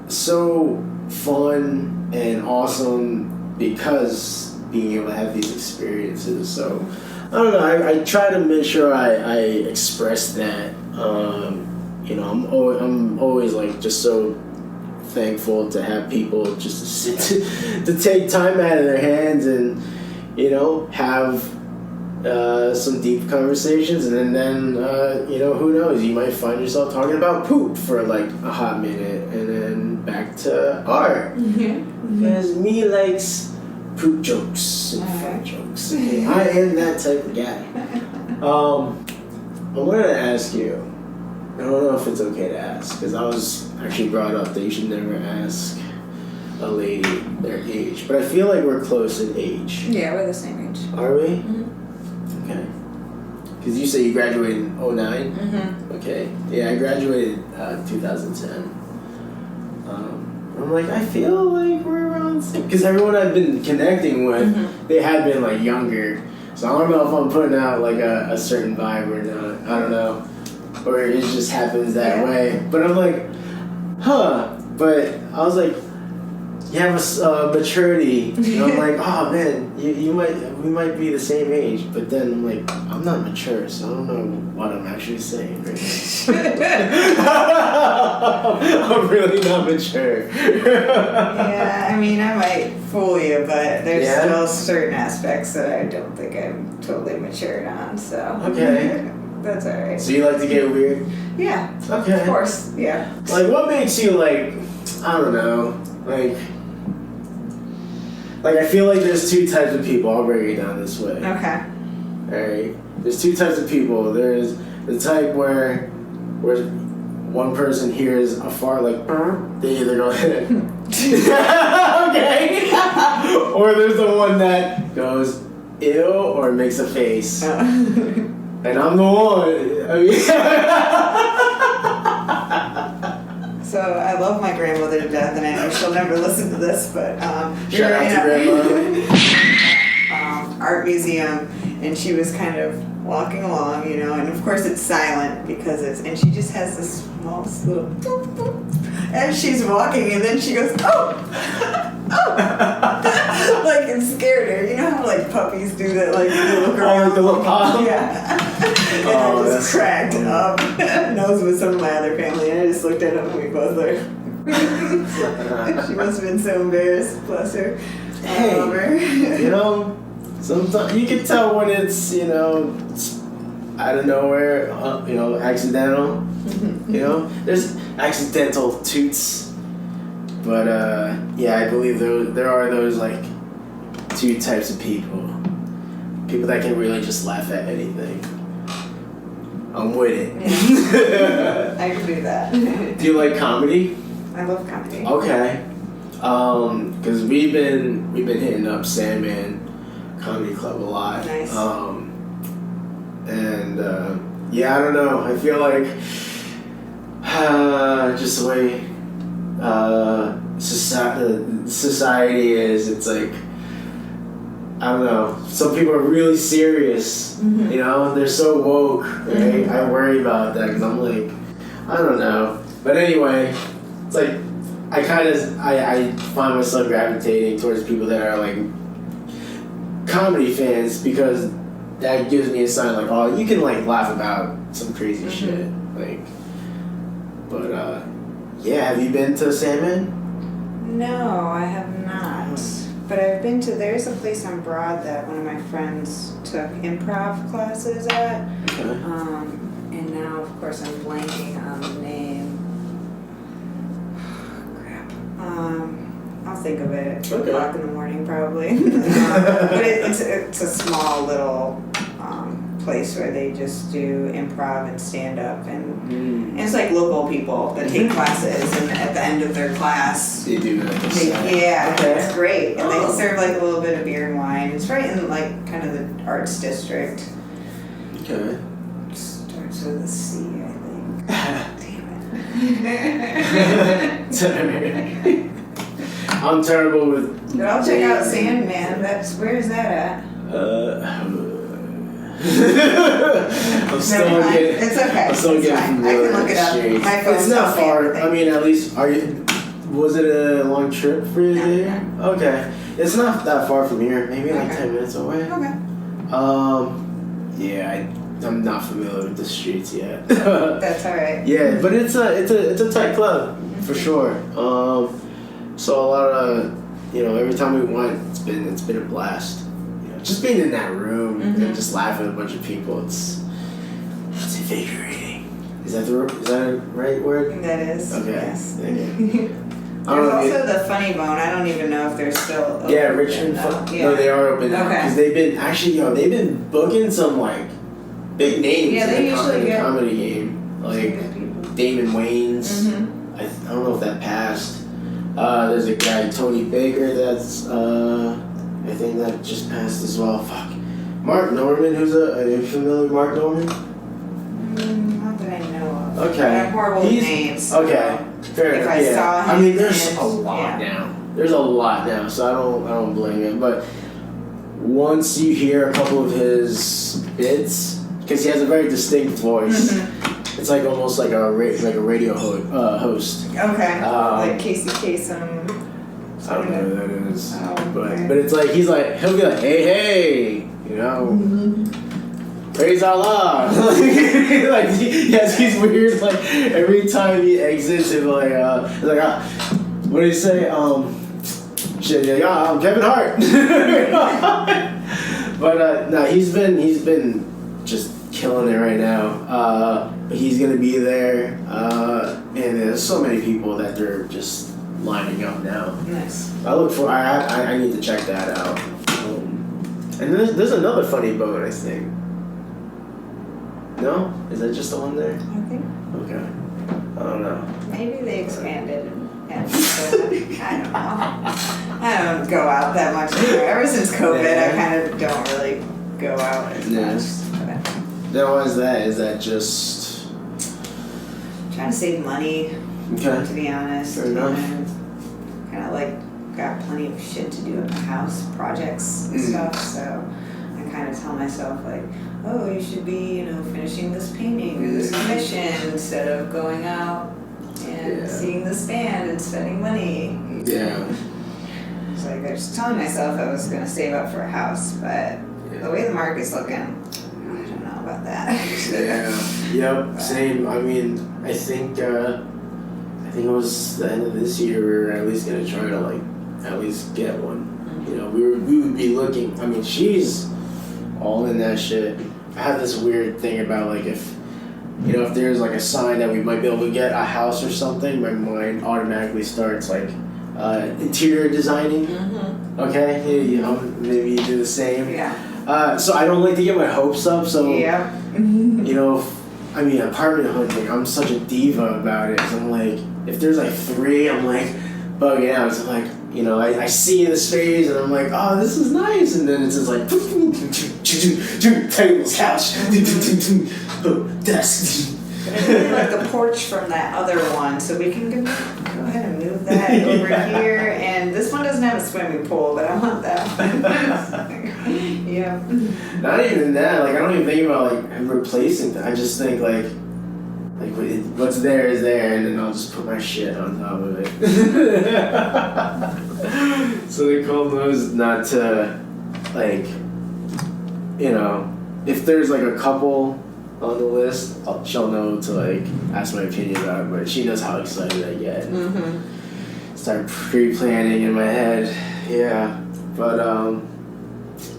so fun and awesome because being able to have these experiences. So I don't know, I try to make sure I express that. You know, I'm always like just so thankful to have people just to sit to take time out of their hands and, you know, have some deep conversations, and then you know, who knows, you might find yourself talking about poop for like a hot minute, and then back to art, because me likes poop jokes and fat jokes. Okay? I am that type of guy. I wanted to ask you, I don't know if it's okay to ask, because I was actually brought up that you should never ask a lady their age, but I feel like we're close in age. Yeah, we're the same age. Are we? Okay. Because you say you graduated in 2009? Okay. Yeah, I graduated 2010. I'm like, I feel like we're around the same. Because everyone I've been connecting with, they had been like younger. So I don't know if I'm putting out like a certain vibe or not. I don't know. Or it just happens that way. But I'm like, But I was like, you have a maturity. And I'm like, oh man, we might be the same age. But then I'm like, I'm not mature, so I don't know what I'm actually saying right now. I'm really not mature. Yeah, I mean, I might fool you, but there's still certain aspects that I don't think I'm totally matured on, so. Okay. That's alright. So you like to get weird? Yeah. Okay. Of course, yeah. Like, what makes you like, I don't know, like I feel like there's two types of people. I'll break it down this way. Okay. Alright? There's two types of people. There's the type where one person hears a fart like, they either go, okay. Or there's the one that goes, ew, or makes a face. And I'm the one. I mean, so I love my grandmother to death, and I know she'll never listen to this, but shout out to grandma. Art museum, and she was kind of walking along, you know, and of course it's silent because and she just has this smallest little boop, boop, as she's walking, and then she goes, oh, oh, like it scared her. You know how like puppies do that, like they look around, like the little pop? Yeah. And I just cracked up. And I was with some of my other family, and I just looked at them, and we both like. She must have been so embarrassed, bless her. Hey, you know. Sometimes you can tell when it's, you know, it's out of nowhere, you know, accidental. You know, there's accidental toots, but yeah, I believe there are those like two types of people that can really just laugh at anything. I'm with it. Yeah. I can do that. Do you like comedy? I love comedy. Okay, because we've been hitting up Sandman Comedy Club a lot. Nice. Yeah, I don't know. I feel like just the way society is, it's like, I don't know. Some people are really serious. You know, they're so woke. Right? I worry about that because I'm like, I don't know. But anyway, it's like I find myself gravitating towards people that are like comedy fans, because that gives me a sign like, oh, you can like laugh about some crazy shit, like. But yeah, have you been to Sandman? No, I have not. But I've been to. There's a place on Broad that one of my friends took improv classes at. Okay. And now, of course, I'm blanking on the name. Crap. I'll think of it at 2 o'clock in the morning, probably. But it's a small little place where they just do improv and stand up, and it's like local people that take classes, and at the end of their class, they do that. It's great, and they serve like a little bit of beer and wine. It's right in like kind of the arts district. Okay. It starts with a C, I think. Damn it. I'm terrible with. But I'll check out Sandman. Where is that at? I'm still getting. It's okay. I'm still getting. I can look it up. My phone's it's not far. everything. I mean, at least was it a long trip for you there? Okay, it's not that far from here. Maybe like 10 minutes away. Okay. Yeah, I'm not familiar with the streets yet. That's all right. Yeah, but it's a tight club for sure. So a lot of, you know, every time we went, it's been a blast. You know, just being in that room and just laughing at a bunch of people, it's invigorating. Is that the right word? That is. Okay. Yes. Thank you. There's also the Funny Bone. I don't even know if they're still open. Yeah, Richmond. No, they are open now because they've been they've been booking some like big names in the comedy game, like Damon Wayans. I don't know if that passed. There's a guy, Tony Baker, that's I think that just passed as well. Fuck. Mark Norman, are you familiar with Mark Norman? Not that I know of. Okay. I have horrible names. Okay. Fair enough. I saw him. I mean, there's a lot now. There's a lot now, so I don't blame him. But once you hear a couple of his bits, because he has a very distinct voice. It's like almost like a radio host. Okay. Like Casey Kasem. I don't know who that is. But it's like he'll be like, hey, you know, praise Allah. Like he has these weird like every time he exits, it's like what do you say? Shit, I'm Kevin Hart. But no, he's been just killing it right now. He's gonna be there, and there's so many people that they're just lining up now. Nice. I need to check that out. And there's another Funny Bone, I think. No? Is that just the one there? I think. Okay. I don't know. Maybe they expanded and I don't know. I don't go out that much anymore. Ever since COVID, I kind of don't really go out as much. But Then why is that? Is that just... trying to save money, Okay. to be honest. Fair enough. Kind of like got plenty of shit to do at my house, projects and stuff, so I kind of tell myself like, oh, you should be, finishing this painting or this commission instead of going out and seeing this band and spending money. Yeah. It's like I was telling myself I was going to save up for a house, but the way the market's looking, I don't know about that. Yep. Same. I mean, I think it was the end of this year we were at least gonna try to at least get one. We would be looking. I mean, she's all in that shit. I have this weird thing about if there's a sign that we might be able to get a house or something, my mind automatically starts interior designing. Mm-hmm. Okay, maybe you do the same. Yeah. So I don't like to get my hopes up. So I mean, apartment hunting, I'm such a diva about it. So I'm if there's 3, I'm bugging out. So I'm I see the space and I'm oh, this is nice. And then it's just tables, couch, desk. But I really like the porch from that other one, so we can go ahead and move that over here. And this one doesn't have a swimming pool, but I want that one. Yeah. Not even that. I don't even think about replacing that. I just think what's there is there, and then I'll just put my shit on top of it. So they call those not to if there's a couple on the list, she'll know to ask my opinion about it, but she knows how excited I get. Mm-hmm. Start pre-planning in my head. Yeah. But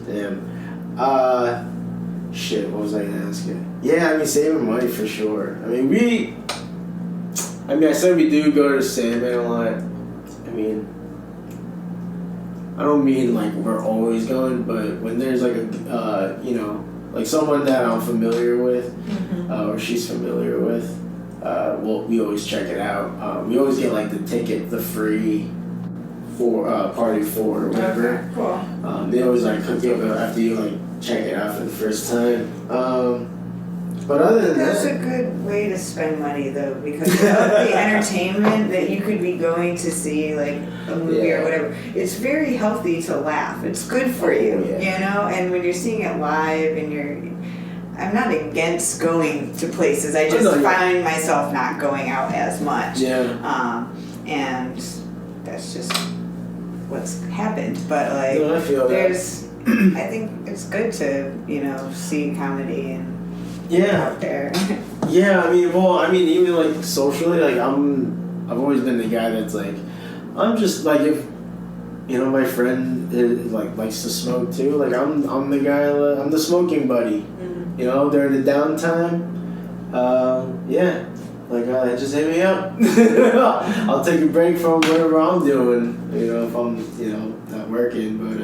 damn. Shit, what was I gonna ask you? Yeah, I mean saving money for sure. I mean I said we do go to Sandman a lot. I mean I don't mean we're always going, but when there's someone that I'm familiar with, or she's familiar with, we always check it out. We always get the ticket, the free for party 4 or whatever. Okay, cool. They always hook you up after you check it out for the first time. But other than that's that, a good way to spend money though, because of the entertainment that you could be going to see a movie or whatever. It's very healthy to laugh. It's good for you, and when you're seeing it live and I'm not against going to places. I just find myself not going out as much. Yeah. And that's just what's happened. But I feel there's I think it's good to, see comedy and out there. Yeah, I mean, even socially, I've always been the guy that's I'm just if my friend is, likes to smoke too. I'm the guy. I'm the smoking buddy. Mm-hmm. During the downtime. Just hit me up. I'll take a break from whatever I'm doing. If I'm not working. But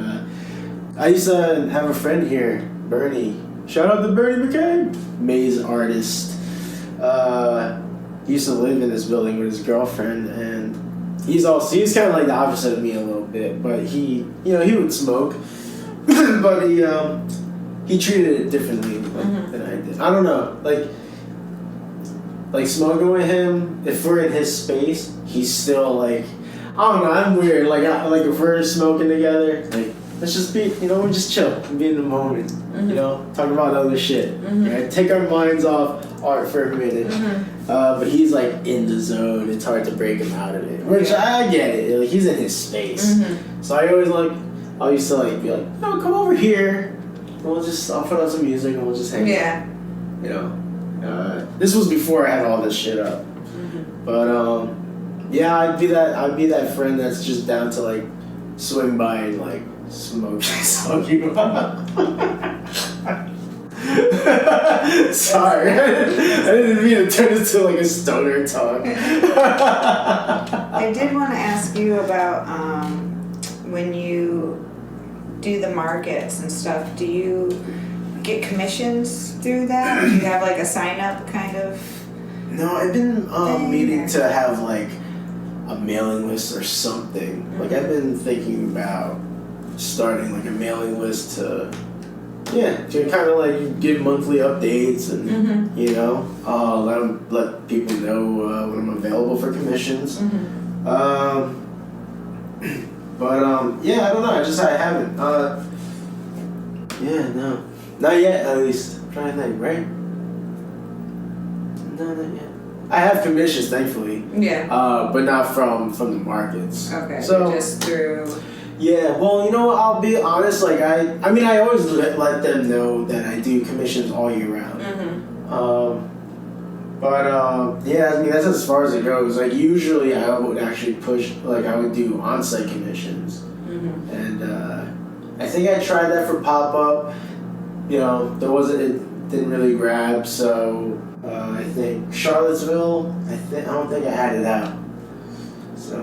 I used to have a friend here, Bernie. Shout out to Bernie McCabe, maze artist. He used to live in this building with his girlfriend, and he's kind of the opposite of me a little bit, but he would smoke, but he treated it differently than I did. I don't know, smoking with him, if we're in his space, he's still I don't know, I'm weird. If we're smoking together, let's just be, we just chill and be in the moment. Mm-hmm. Talk about other shit. Mm-hmm. Right? Take our minds off art for a minute. Mm-hmm. But he's in the zone. It's hard to break him out of it. Which I get it. He's in his space. Mm-hmm. So I always I used to be no, come over here. I'll put on some music and we'll just hang out. This was before I had all this shit up. Mm-hmm. But I'd be that friend that's just down to swing by and smoking. Sorry, I didn't mean to turn into a stoner talk. I did want to ask you about when you do the markets and stuff. Do you get commissions through that? Do you have like a sign up kind of? No, I've been meaning to have like a mailing list or something. Mm-hmm. Like I've been thinking about starting like a mailing list to kind of like give monthly updates and mm-hmm. you know let people know when I'm available for commissions. Mm-hmm. But I don't know. I haven't. No, not yet. At least I'm trying to think. Right? No, not yet. I have commissions, thankfully. Yeah. But not from the markets. Okay. So just through. Yeah. Well, you know, I'll be honest. Like I mean, I always let them know that I do commissions all year round. Mm-hmm. I mean, that's as far as it goes. Like usually, I would actually push. Like I would do on-site commissions, mm-hmm. and I think I tried that for pop-up. You know, it didn't really grab. So I think Charlottesville. I don't think I had it out. So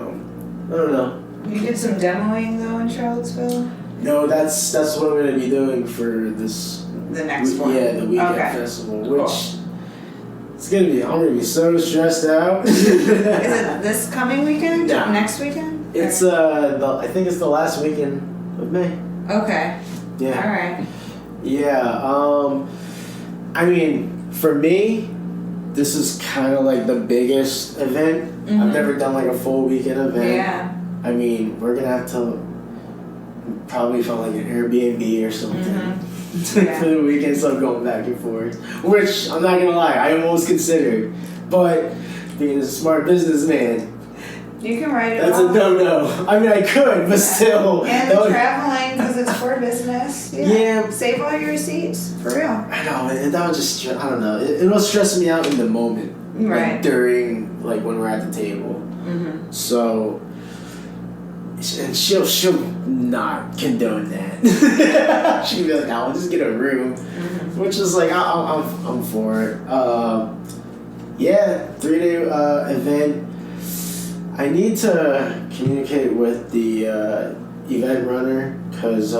I don't know. You did some demoing though in Charlottesville? No, that's what I'm gonna be doing for this. The next one. Yeah, the weekend festival, which. It's I'm gonna be so stressed out. Is it this coming weekend? No. Next weekend? It's I think it's the last weekend of May. Okay. Yeah. All right. Yeah. I mean, for me, this is kind of like the biggest event. Mm-hmm. I've never done like a full weekend event. Yeah. I mean, we're gonna have to probably find like an Airbnb or something. Mm-hmm. For the weekend, so I'm going back and forth. Which, I'm not gonna lie, I almost considered. But, being a smart businessman, you can write it that's off. a no-no. I mean, I could, but still. And traveling, because it's for business. Yeah. Save all your receipts, for real. I know, and that would just, I don't know. It'll stress me out in the moment. Right. Like, during, like, when we're at the table. Mm-hmm. So... And she'll not condone that. She'll be like, "I'll just get a room," mm-hmm. which is like I'm for it. 3-day event. I need to communicate with the event runner because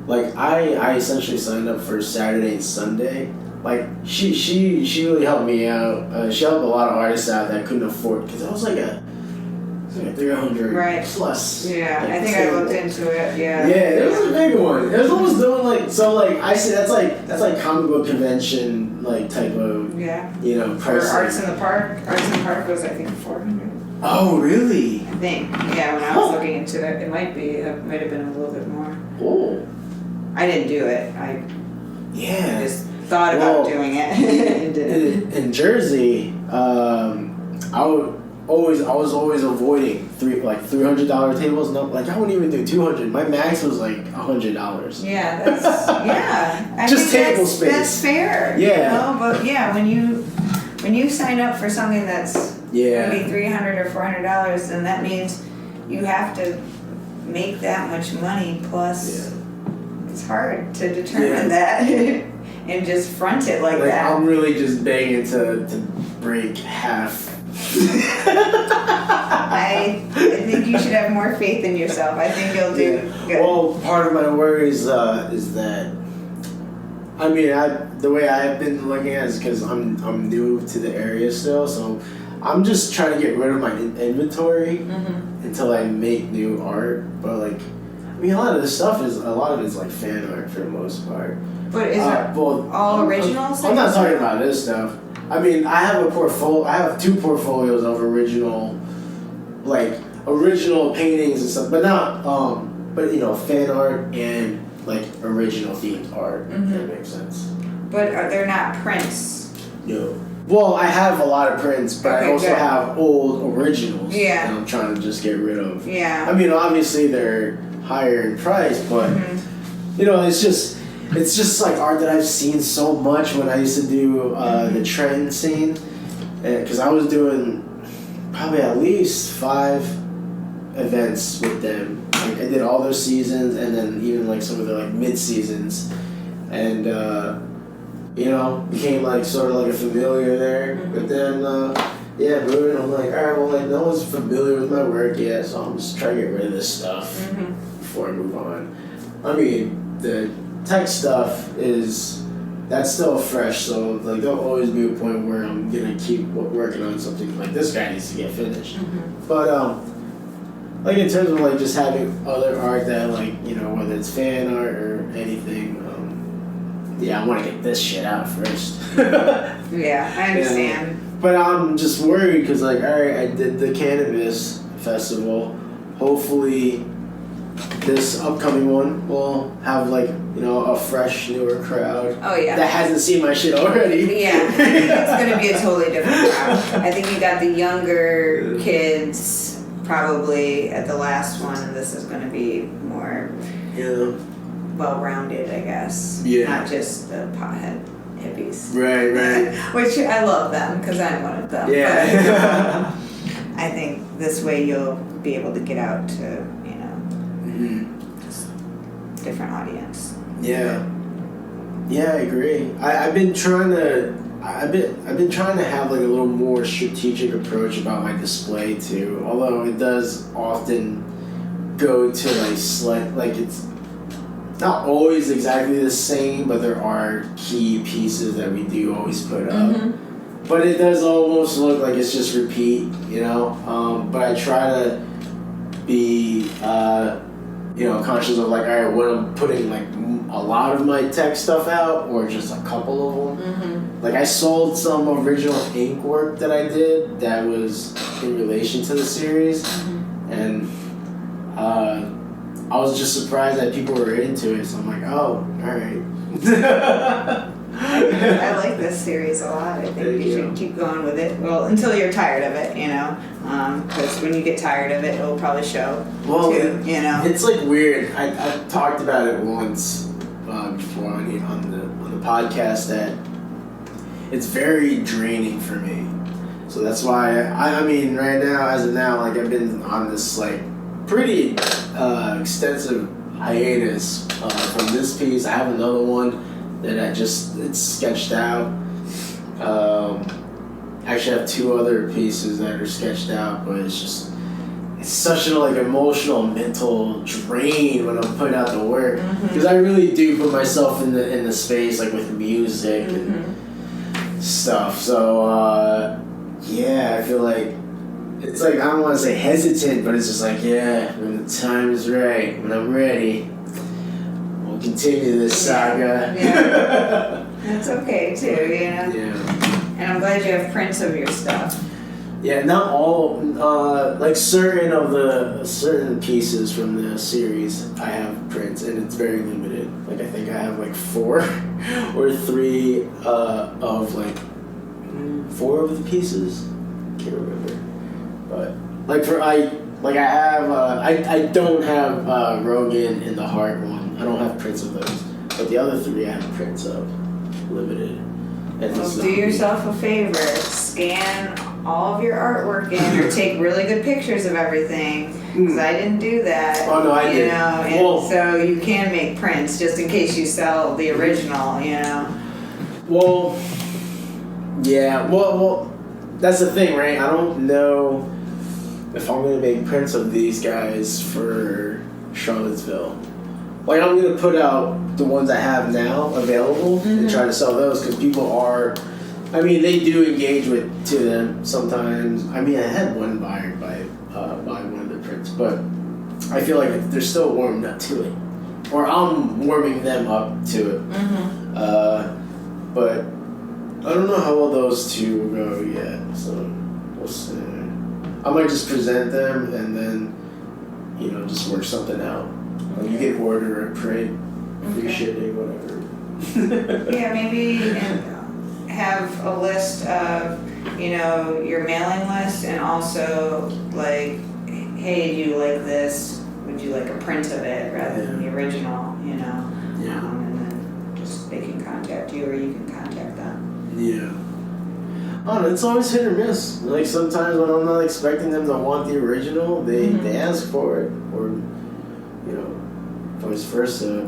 like I essentially signed up for Saturday and Sunday. Like she really helped me out. She helped a lot of artists out that couldn't afford because it was like a 300 right. plus. Yeah, like, I think I looked into it. Yeah. Yeah, it was a big one. It was almost doing like I see that's like comic book convention like type of pricing. For Arts in the Park was I think 400. Oh really? I think when I was looking into it, it might have been a little bit more. Oh. I didn't do it. I just thought about doing it and did it. In Jersey, I was always avoiding $300 tables. No, like I wouldn't even do 200. My max was like $100. Yeah, that's I just think table space. That's fair. Yeah. You know? But when you sign up for something that's gonna be $300 or $400, then that means you have to make that much money plus. Yeah. It's hard to determine that and just front it like that. I'm really just begging to break half. I think you should have more faith in yourself. I think you'll do good. Well, part of my worries is that I mean the way I've been looking at it is because I'm new to the area still, so I'm just trying to get rid of my inventory until I make new art. But like, I mean, a lot of it's like fan art for the most part. But is it all originals? I'm not talking about this stuff. I mean, I have I have 2 portfolios of original paintings and stuff, but not fan art and like original themed art. If that makes sense. But they're not prints. No. Well, I have a lot of prints, but I also have old originals that I'm trying to just get rid of. Yeah. I mean, obviously they're higher in price, but it's just like art that I've seen so much when I used to do the trend scene, because I was doing probably at least 5 events with them. Like I did all their seasons and then even like some of their like mid seasons, and became like sort of like a familiar there. But then moving, I'm like, all right, well, like no one's familiar with my work yet, so I'm just trying to get rid of this stuff before I move on. I mean, the tech stuff that's still fresh, so like there'll always be a point where I'm gonna keep working on something like this guy needs to get finished. Mm-hmm. But like in terms of like just having other art that like, you know, whether it's fan art or anything, I want to get this shit out first. Yeah, I understand. Yeah. But I'm just worried because like, all right, I did the cannabis festival. Hopefully this upcoming one will have like, you know, a fresh, newer crowd. Oh yeah. That hasn't seen my shit already. Yeah, it's gonna be a totally different crowd. I think you got the younger kids probably at the last one, and this is gonna be more well-rounded, I guess. Yeah. Not just the pothead hippies. Right. Which I love them because I'm one of them. Yeah. But, I think this way you'll be able to get out to, you know, just different audience. Yeah, I agree. I've been trying to have like a little more strategic approach about my display too. Although it does often go to like it's not always exactly the same, but there are key pieces that we do always put up. Mm-hmm. But it does almost look like it's just repeat, you know. But I try to be conscious of like, all right, when I'm putting like a lot of my tech stuff out or just a couple of them. Mm-hmm. Like I sold some original ink work that I did that was in relation to the series, and I was just surprised that people were into it. So I'm like, oh, all right. I like this series a lot. I think you should keep going with it. Well, until you're tired of it, you know. Because when you get tired of it, it'll probably show. Well, too, you know. It's like weird. I talked about it once before on the podcast that it's very draining for me. So that's why I mean right now, as of now, like I've been on this like pretty extensive hiatus from this piece. I have another one that it's sketched out. Actually, I have two other pieces that are sketched out, but it's such a like emotional, mental drain when I'm putting out the work because I really do put myself in the space like with music and stuff. So I feel like it's like I don't want to say hesitant, but it's just like when the time is right, when I'm ready. Continue this saga. Yeah. That's okay too, you know? Yeah. And I'm glad you have prints of your stuff. Yeah, not all, like certain pieces from the series I have prints, and it's very limited. Like I think I have like 4 or 3 of like 4 of the pieces. Can't remember. But like I don't have Rogan and the Heart one. I don't have prints of those, but the other 3 I have prints of, limited. Well, do yourself a favor, scan all of your artwork in, or take really good pictures of everything, because I didn't do that. Oh no, I did. You know, and so you can make prints just in case you sell the original, you know. Well, yeah, well, that's the thing, right? I don't know if I'm gonna make prints of these guys for Charlottesville. Like I'm gonna put out the ones I have now available and try to sell those because people are. I mean, they do engage to them sometimes. I mean, I had one buyer buy one of the prints, but I feel like they're still warmed up to it, or I'm warming them up to it. But I don't know how well those 2 will go yet, so we'll see. I might just present them and then, just work something out. You can order a print, free shipping, whatever. Yeah, maybe have a list of, your mailing list, and also like, hey, do you like this? Would you like a print of it rather than the original? Yeah. And then just they can contact you, or you can contact them. Yeah. Oh, it's always hit or miss. Like sometimes when I'm not expecting them to want the original, they ask for it, or vice versa.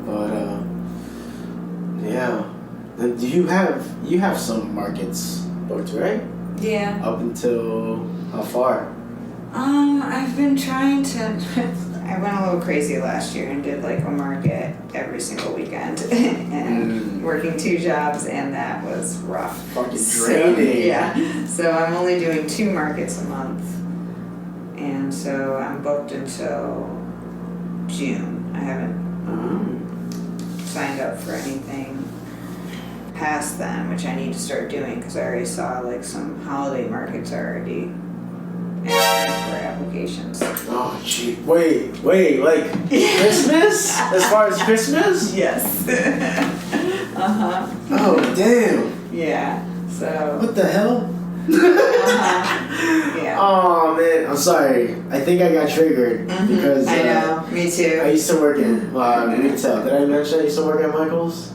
But do you have some markets booked, right? Yeah. Up until how far? I've been trying to. I went a little crazy last year and did like a market every single weekend and working 2 jobs, and that was rough. Fucking draining. Yeah. So I'm only doing 2 markets a month. And so I'm booked until June. I haven't signed up for anything past then, which I need to start doing because I already saw like some holiday markets already asking for applications. Oh, gee. Wait, like Christmas? As far as Christmas? Yes. Uh-huh. Oh, damn. Yeah, so. What the hell? Yeah. Oh, man, I'm sorry. I think I got triggered because I know, me too. I used to work in retail. Did I mention I used to work at Michael's?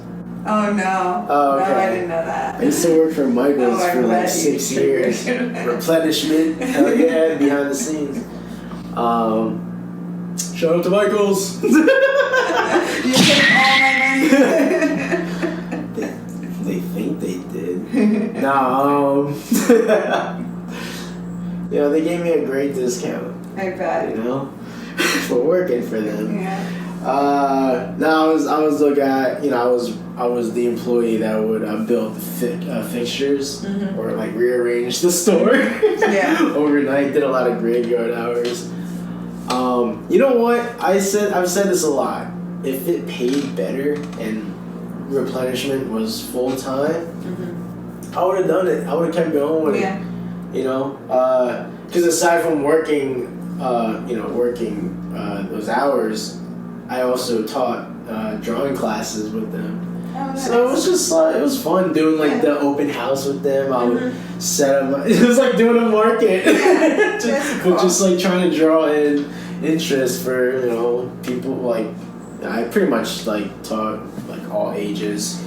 Oh, no. Oh, okay. No, I didn't know that. I used to work for Michael's for like bet 6 you years. Replenishment, hell yeah, behind the scenes. Shout out to Michael's. You take all my money. They think they did. No, you know, they gave me a great discount. I bet. You know, for working for them. Yeah. No, I was the guy. You know, I was the employee that would build the fixtures or like rearrange the store. Yeah. Overnight, did a lot of graveyard hours. You know what? I've said this a lot. If it paid better and replenishment was full time, I would have done it. I would have kept going with it. You know, because aside from working those hours, I also taught drawing classes with them. Oh, nice. So it was just it was fun doing like the open house with them. I would set up. It was like doing a market, but just like trying to draw in interest for people. Like I pretty much like taught like all ages.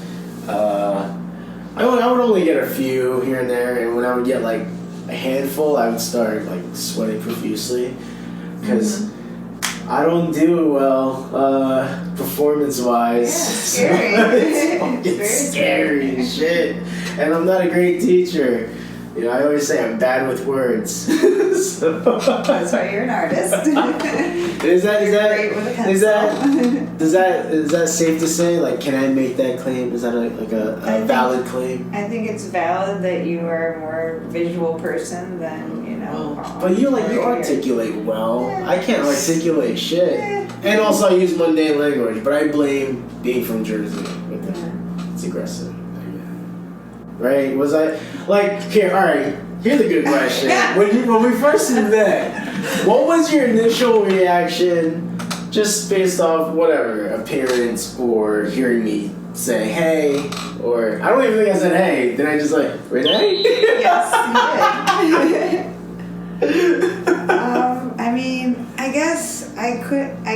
I would only get a few here and there, and when I would get like a handful, I would start like sweating profusely because I don't do well performance-wise. Yeah, scary. It's scary as shit. And I'm not a great teacher. You know, I always say I'm bad with words. So. That's why you're an artist. Is that safe to say? Like, can I make that claim? Is that a valid claim? I think it's valid that you are a more visual person than but you articulate well. Yeah. I can't articulate shit. And also I use mundane language, but I blame being from Jersey with that. It's aggressive. Right? Was I like here? All right. Here's a good question. When we first met, what was your initial reaction, just based off whatever appearance or hearing me say hey, or I don't even think I said hey. Then I just like Renee? Yes, you did. I mean, I guess I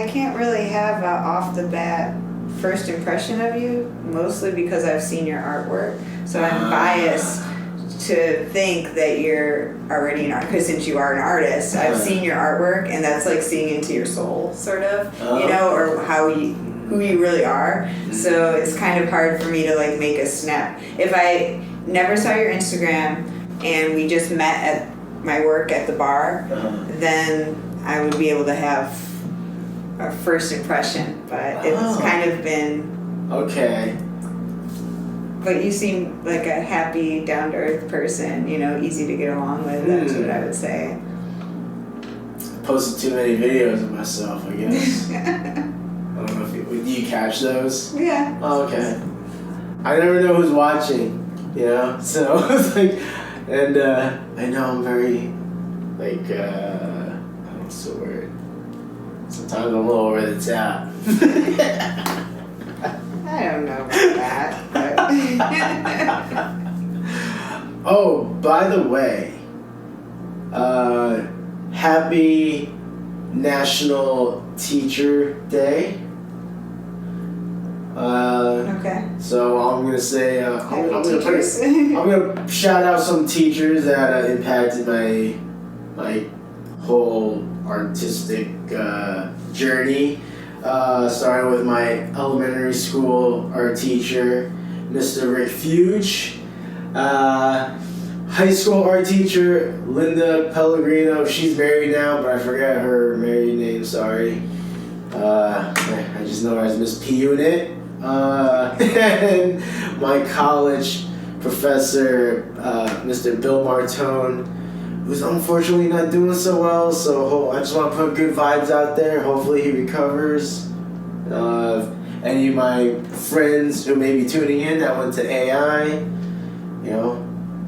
can't really have an off the bat first impression of you, mostly because I've seen your artwork. So I'm biased to think that you're already an artist, because since you are an artist, I've seen your artwork, and that's like seeing into your soul, sort of, or who you really are. So it's kind of hard for me to like make a snap. If I never saw your Instagram and we just met at my work at the bar, then I would be able to have a first impression, but it's kind of been okay. But you seem like a happy, down-to-earth person, easy to get along with. That's what I would say. I posted too many videos of myself, I guess. I don't know if do you catch those? Yeah. Oh, okay. I never know who's watching, so it's like, and I know I'm very, like, what's the word? Sometimes I'm a little over the top. I don't know about that, but... Oh, by the way, happy National Teacher Day. Okay. So I'm gonna say I'm gonna shout out some teachers that impacted my whole artistic journey. Starting with my elementary school art teacher, Mr. Rick Fuge. High school art teacher, Linda Pellegrino. She's married now, but I forgot her married name, sorry. I just know her as Miss P Unit. And my college professor, Mr. Bill Martone, who's unfortunately not doing so well. So I just want to put good vibes out there. Hopefully he recovers. Any of my friends who may be tuning in that went to AI,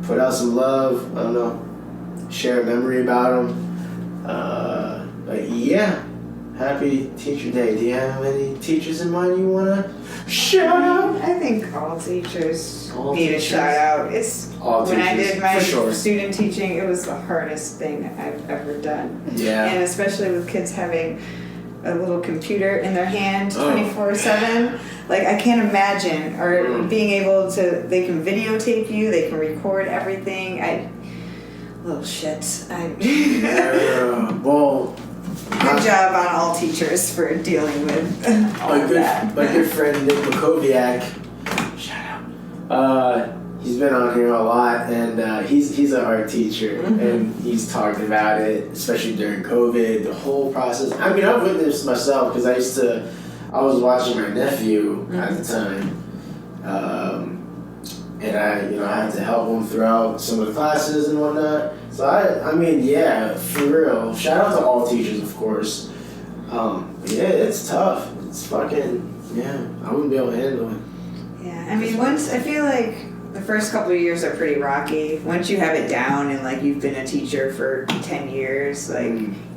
put out some love. I don't know, share a memory about them. But yeah. Happy Teacher Day. Do you have any teachers in mind you want to shout out? I think all teachers need a shout out. When I did my student teaching, it was the hardest thing I've ever done. Yeah. And especially with kids having a little computer in their hand 24/7. Like, I can't imagine. Or being able to, they can videotape you, they can record everything. Little shit. Well... Good job on all teachers for dealing with all of that. My good friend Nick Makoviak, shout out. He's been on here a lot, and he's an art teacher, and he's talked about it, especially during COVID, the whole process. I mean, I've witnessed myself because I was watching my nephew at the time, and I had to help him throughout some of the classes and whatnot. So I mean, yeah, for real. Shout out to all teachers, of course. Yeah, it's tough. It's fucking, I wouldn't be able to handle it. Yeah, I mean, I feel like the first couple of years are pretty rocky. Once you have it down and like you've been a teacher for 10 years, like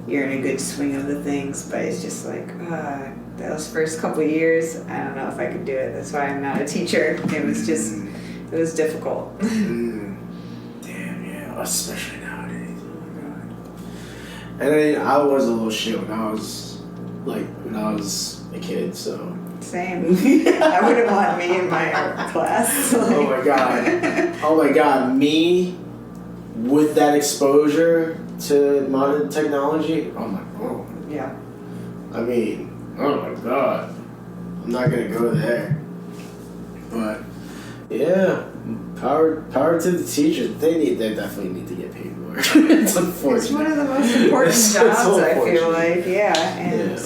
you're in a good swing of the things. But it's just like those first couple of years, I don't know if I could do it. That's why I'm not a teacher. It was difficult. Damn, yeah, especially nowadays. Oh my god. And I was a little shit when I was a kid, so. Same. I wouldn't want me in my art class. Oh my god, me with that exposure to modern technology. Oh my god. Yeah. I mean, oh my god, I'm not gonna go there. But yeah, power to the teachers. They definitely need to get paid more. It's unfortunate. It's one of the most important jobs. I feel like, and.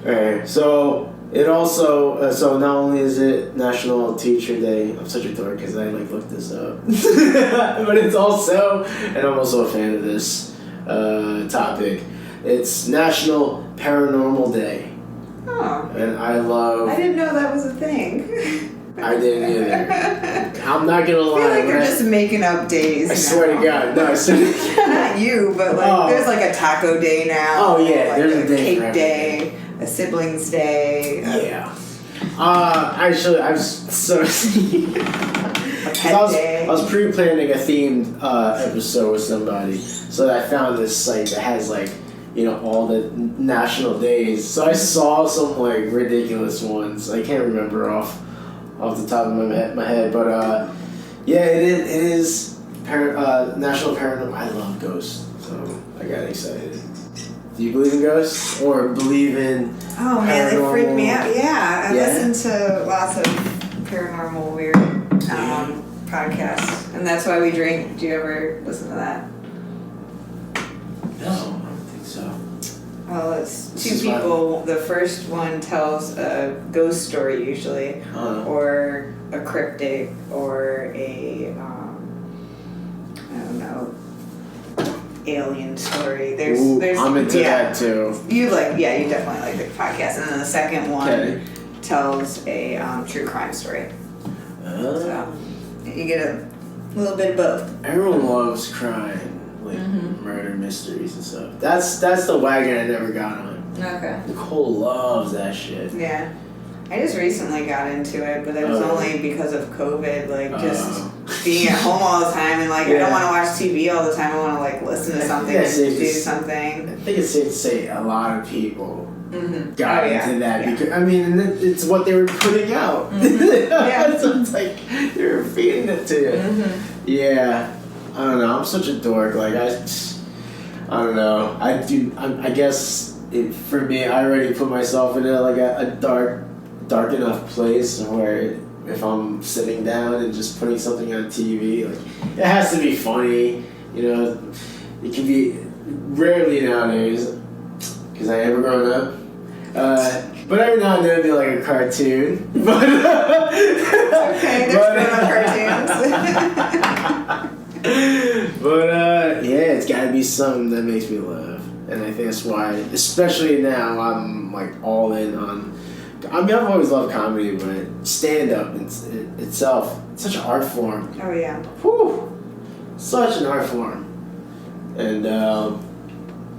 Alright, so it also, so not only is it National Teacher Day, I'm such a dork because I looked this up, but it's also, and I'm also a fan of this topic, it's National Paranormal Day. Oh. And I didn't know that was a thing. I didn't either. I'm not gonna lie. I feel like they're just making up days. I swear to God, no. Not you, but there's like a taco day now. Oh yeah, there's a day. Cake day, a siblings day. Yeah. Actually, I was so. A pet day. I was pre-planning a themed episode with somebody, so I found this site that has all the national days. So I saw some ridiculous ones. I can't remember off the top of my head, but yeah, it is National Paranormal. I love ghosts, so I got excited. Do you believe in ghosts or believe in? Oh man, they freak me out. Yeah, I listen to lots of paranormal weird podcasts, and that's why we drink. Do you ever listen to that? No, I don't think so. Well, it's two people. The first one tells a ghost story usually, or a cryptid, or a I don't know, alien story. There's I'm into that too. You definitely like the podcast. And then the second one tells a true crime story. So you get a little bit of both. Everyone loves crime. Murder mysteries and stuff. That's the wagon I never got on. Okay. Nicole loves that shit. Yeah. I just recently got into it, but it was only because of COVID, just being at home all the time, and I don't want to watch TV all the time. I want to listen to something and do something. I think it's safe to say a lot of people got into that because it's what they were putting out. Yeah. So it's they were feeding it to you. Yeah. I don't know. I'm such a dork. I don't know. I guess for me, I already put myself in a dark enough place where if I'm sitting down and just putting something on TV, it has to be funny. It can be rarely nowadays. because I never grown up. But every now and then it'd be like a cartoon. But okay, there's grown-up cartoons. But yeah, it's gotta be something that makes me laugh. And I think that's why, especially now, I'm like all in on. I mean, I've always loved comedy, but stand-up itself, it's such an art form. Oh yeah. Whew, such an art form. And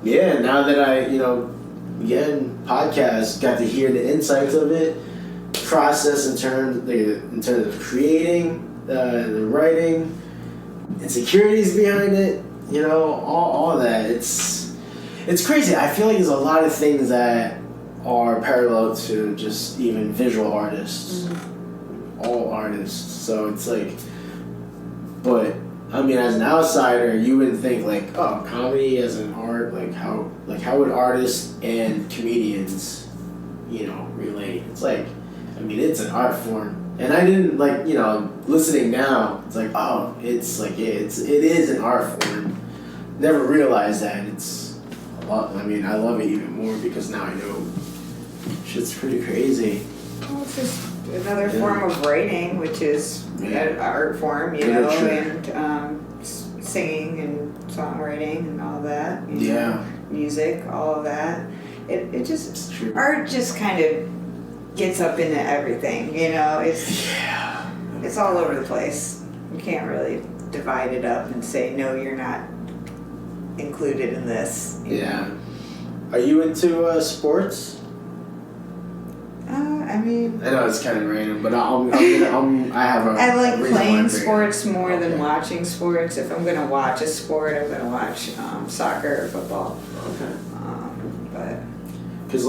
yeah, now that I, again, podcast, got to hear the insights of it, process in terms of creating, the writing, insecurities behind it, all of that. It's crazy. I feel like there's a lot of things that are parallel to just even visual artists, all artists. So it's like, but I mean, as an outsider, you would think like, oh, comedy as an art, how would artists and comedians, relate? It's like, I mean, it's an art form, and I didn't listening now. It's like, oh, it's like it is an art form. Never realized that. It's a lot. I mean, I love it even more because now I know. Shit's pretty crazy. Well, it's just another form of writing, which is an art form, and singing and songwriting and all that. Music, all of that. It just art just kind of gets up into everything. It's all over the place. You can't really divide it up and say no, you're not included in this. Yeah. Are you into sports? I mean, I know it's kind of random, but I like playing sports more than watching sports. If I'm gonna watch a sport, I'm gonna watch soccer or football. Okay. But because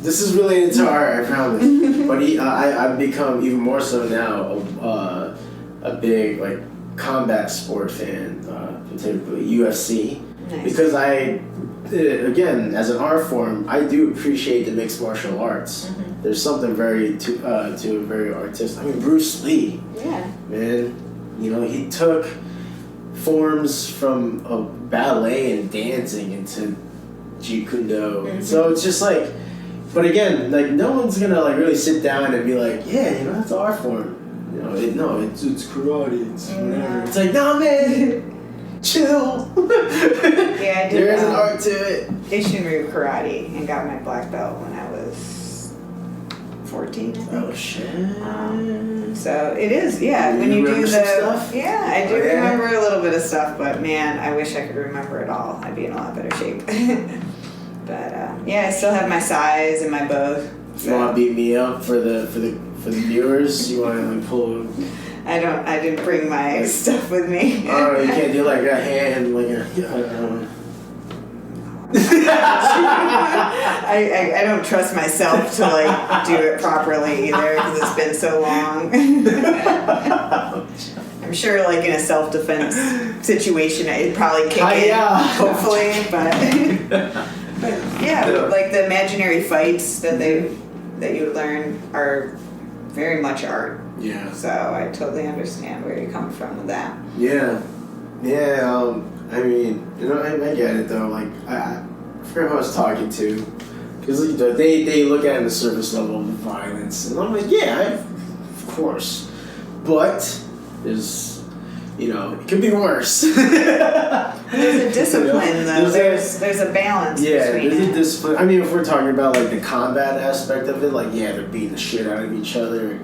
this is related to art, I promise. But I've become even more so now a big combat sport fan, particularly UFC. Nice. Because again, as an art form, I do appreciate the mixed martial arts. Mm-hmm. There's something very very artistic. I mean, Bruce Lee. Yeah. Man, he took forms from ballet and dancing into Jeet Kune Do. Mm-hmm. So it's just but again, no one's gonna really sit down and be like, yeah, that's an art form. It's karate. It's whatever. It's like, no, man. Chill. Yeah, I did. There is an art to it. Ishinryu karate and got my black belt when I was 14. I think. Oh shit. So it is, yeah. When you do the stuff? Yeah, I do remember a little bit of stuff, but man, I wish I could remember it all. I'd be in a lot better shape. But I still have my size and my bow. So. You want to beat me up for the viewers? You want to pull? I didn't bring my stuff with me. Oh, you can't do a hand, I don't trust myself to do it properly either because it's been so long. I'm sure in a self-defense situation it'd probably kick in, hopefully, but the imaginary fights that you learn are very much art. Yeah. So I totally understand where you're coming from with that. Yeah. Yeah, I mean, I get it though. I forget who I was talking to. Because they look at the surface level of the violence. And I'm like, yeah, of course. But there's, it could be worse. There's a discipline though. There's a balance between there's a discipline. I mean, if we're talking about the combat aspect of it, they're beating the shit out of each other.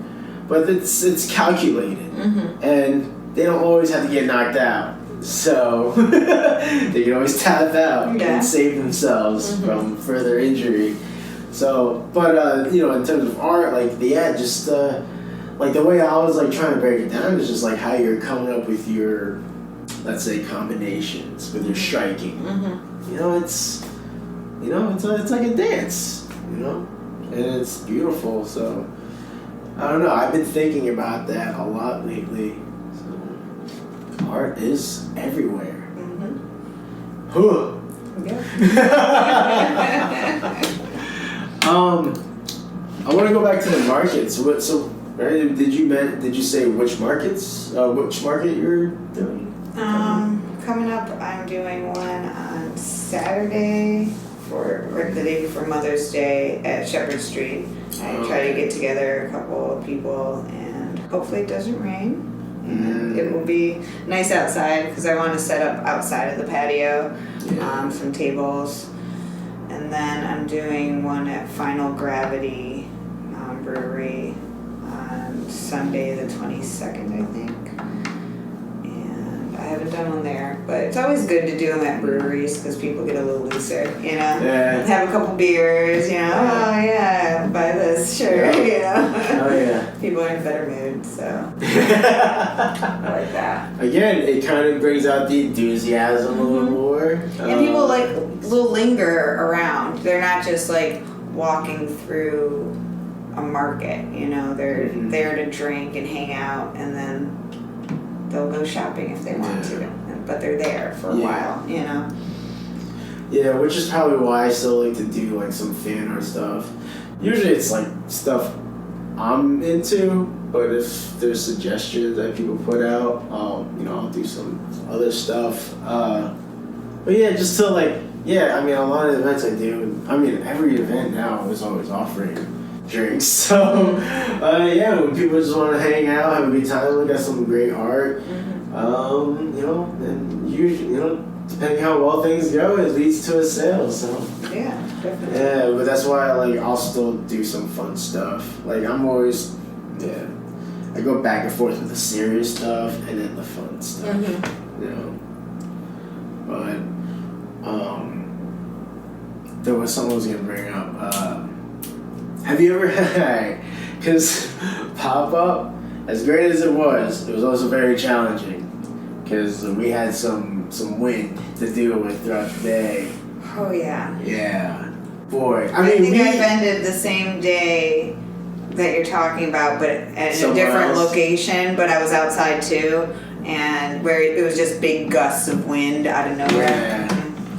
But it's calculated, and they don't always have to get knocked out. So they can always tap out and save themselves from further injury. So, but in terms of art, just the way I was trying to break it down is just how you're coming up with your, let's say, combinations with your striking. It's like a dance, and it's beautiful. So. I don't know. I've been thinking about that a lot lately. So, art is everywhere. Huh. I want to go back to the markets. Did you say which markets? Which market you're doing? Coming up, I'm doing one on Saturday or the day before Mother's Day at Shepherd Street. I try to get together a couple of people, and hopefully it doesn't rain. And it will be nice outside because I want to set up outside of the patio, some tables. And then I'm doing one at Final Gravity Brewery on Sunday the 22nd, I think. And I haven't done one there, but it's always good to do them at breweries because people get a little looser, you know? Yeah. Have a couple beers, you know? Oh, yeah, buy this, sure, you know? Oh, yeah. People are in a better mood, so I like that. Again, it kind of brings out the enthusiasm a little more. And people will linger around. They're not just like walking through a market, you know. They're there to drink and hang out, and then they'll go shopping if they want to. But they're there for a while, you know. Yeah, which is probably why I still like to do like some fan art stuff. Usually it's like stuff I'm into, but if there's suggestions that people put out, I'll do some other stuff. But yeah, just to like, I mean, a lot of the events I do, I mean, every event now is always offering drinks. So, when people just want to hang out, have a good time, look at some great art, and usually, depending how well things go, it leads to a sale. So yeah, definitely. Yeah, but that's why I'll still do some fun stuff. Like I'm always, I go back and forth with the serious stuff and then the fun stuff. But there was something I was gonna bring up. Have you ever had? Because pop-up, as great as it was also very challenging. Because we had some wind to deal with throughout the day. Oh, yeah. Yeah. Boy. I think I've ended the same day that you're talking about, but at a different location, but I was outside too, and where it was just big gusts of wind out of nowhere.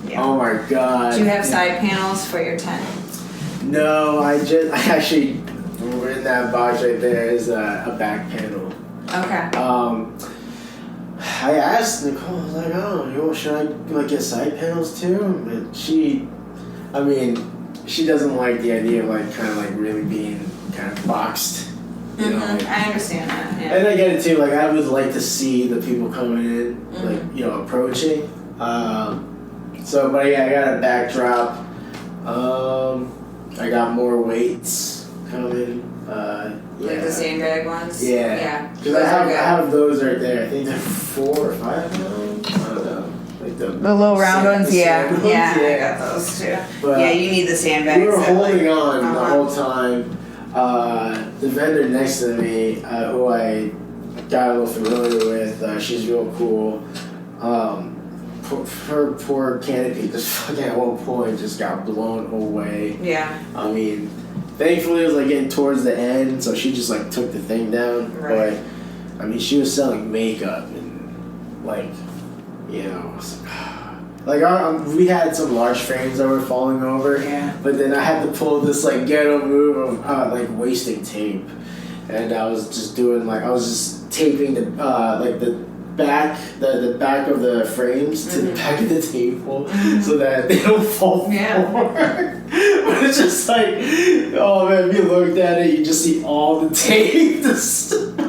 Yeah. Oh my God. Do you have side panels for your tent? No, I actually, in that box right there is a back panel. Okay. I asked Nicole, I was like, should I get side panels too? And she doesn't like the idea of really being kind of boxed. You know, I understand that. Yeah. And I get it too. I would like to see the people coming in, approaching. But I got a backdrop. I got more weights coming. Like the sandbag ones? Yeah. Yeah. Because I have those right there. I think they're 4 or 5 now. I don't know. Like the little round ones, yeah. I got those too. But you need the sandbags. We were holding on the whole time. The vendor next to me, who I got a little familiar with, she's real cool. Her poor canopy just fucking at one point just got blown away. Yeah. I mean, thankfully it was getting towards the end, so she just took the thing down. Right. But I mean, she was selling makeup and we had some large frames that were falling over. Yeah. But then I had to pull this ghetto move of wasting tape, and I was just doing I was just taping the back of the frames to the back of the table so that they don't fall forward. But it's just oh man, if you looked at it, you just see all the tape.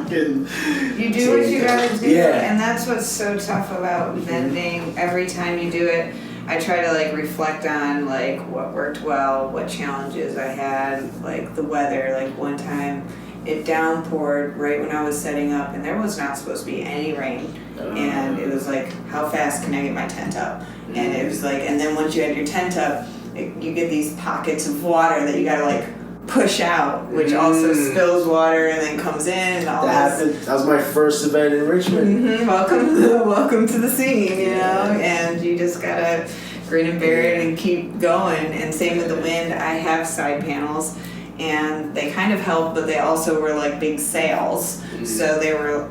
You do what you gotta do, and that's what's so tough about vending. Every time you do it, I try to reflect on what worked well, what challenges I had, the weather. One time it downpoured right when I was setting up, and there was not supposed to be any rain. And it was how fast can I get my tent up? And it was and then once you had your tent up, you get these pockets of water that you gotta push out, which also spills water and then comes in and all that. That was my first event in Richmond. Welcome to the scene, you know. And you just gotta grin and bear it and keep going. And same with the wind. I have side panels, and they kind of help, but they also were big sails, so they were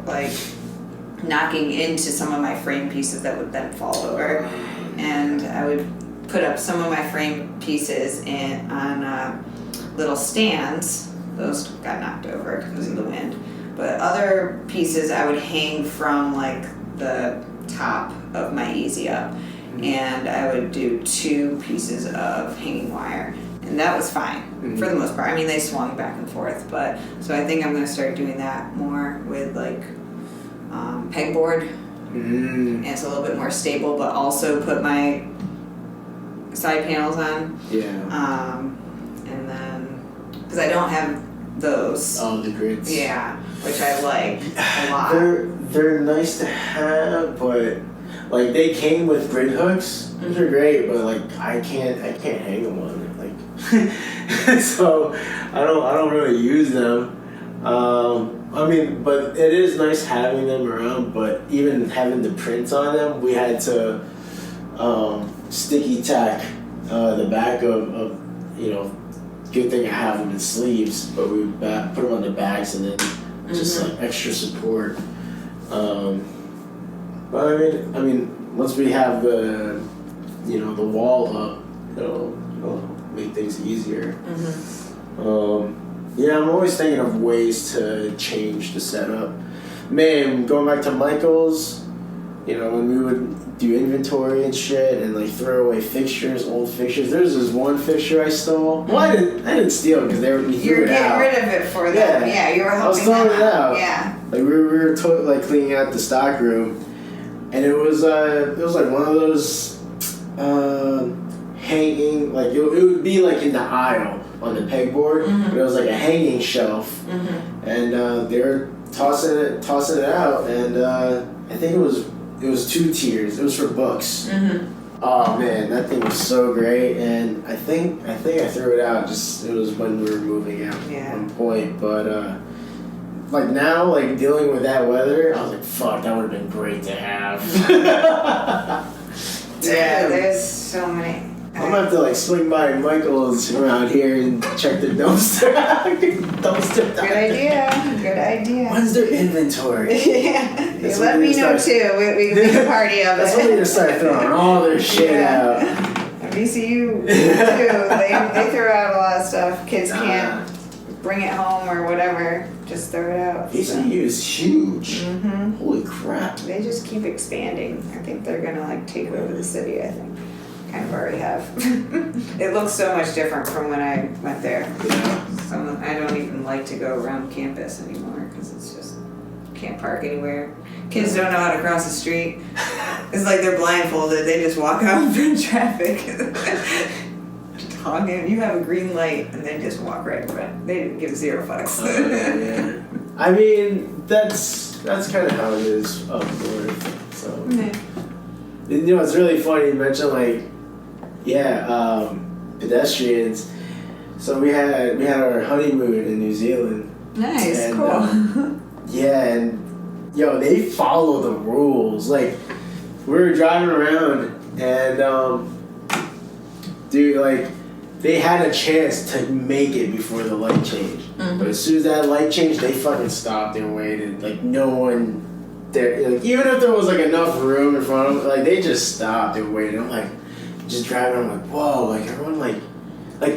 knocking into some of my frame pieces that would then fall over. And I would put up some of my frame pieces on little stands. Those got knocked over because of the wind. But other pieces I would hang from the top of my easy up. and I would do 2 pieces of hanging wire, and that was fine for the most part. I mean, they swung back and forth, but so I think I'm going to start doing that more with like pegboard, and it's a little bit more stable, but also put my side panels on. Yeah. And then because I don't have those. Oh, the grids. Yeah, which I like a lot. They're nice to have, but like they came with grid hooks, which are great, but like I can't hang them on it, like so I don't really use them. I mean, but it is nice having them around. But even having the prints on them, we had to sticky tack the back of Good thing I have them in sleeves, but we would put them on the backs and then just like extra support. But I mean, once we have the wall up, it'll make things easier. Yeah, I'm always thinking of ways to change the setup. Man, going back to Michael's, when we would do inventory and shit and like throw away fixtures, old fixtures. There's this one fixture I stole. Well, I didn't steal it because we threw it out. You're getting rid of it for them. Yeah, you were helping them. I was throwing it out. Yeah. Like we were like cleaning out the stock room, and it was like one of those hanging, like it would be like in the aisle on the pegboard, but it was like a hanging shelf, and they were tossing it out, and I think it was 2 tiers. It was for books. Oh man, that thing was so great, and I think I threw it out. It was when we were moving out at one point, but like now, like dealing with that weather, I was like, fuck, that would have been great to have. Yeah, there's so many. I'm gonna have to like swing by Michael's around here and check their dumpster. Good idea. When's their inventory? Yeah. Let me know too. We can make a party of it. That's when they're gonna start throwing all their shit out. VCU too. They throw out a lot of stuff. Kids can't bring it home or whatever. Just throw it out. VCU is huge. Holy crap. They just keep expanding. I think they're gonna like take over the city. I think. Kind of already have. It looks so much different from when I went there. Yeah. I don't even like to go around campus anymore because it's just can't park anywhere. Kids don't know how to cross the street. It's like they're blindfolded. They just walk out in traffic. Honking. You have a green light and they just walk right in front. They give 0 fucks. Yeah. I mean, that's kind of how it is up north. So. It's really funny you mention like. Yeah, pedestrians. So we had our honeymoon in New Zealand. Nice, and, cool. And they follow the rules. Like we were driving around and they had a chance to make it before the light changed. But as soon as that light changed, they fucking stopped and waited. Like no one there. Like even if there was like enough room in front of them, like they just stopped and waited. I'm like. Just driving, I'm like, whoa, like everyone, like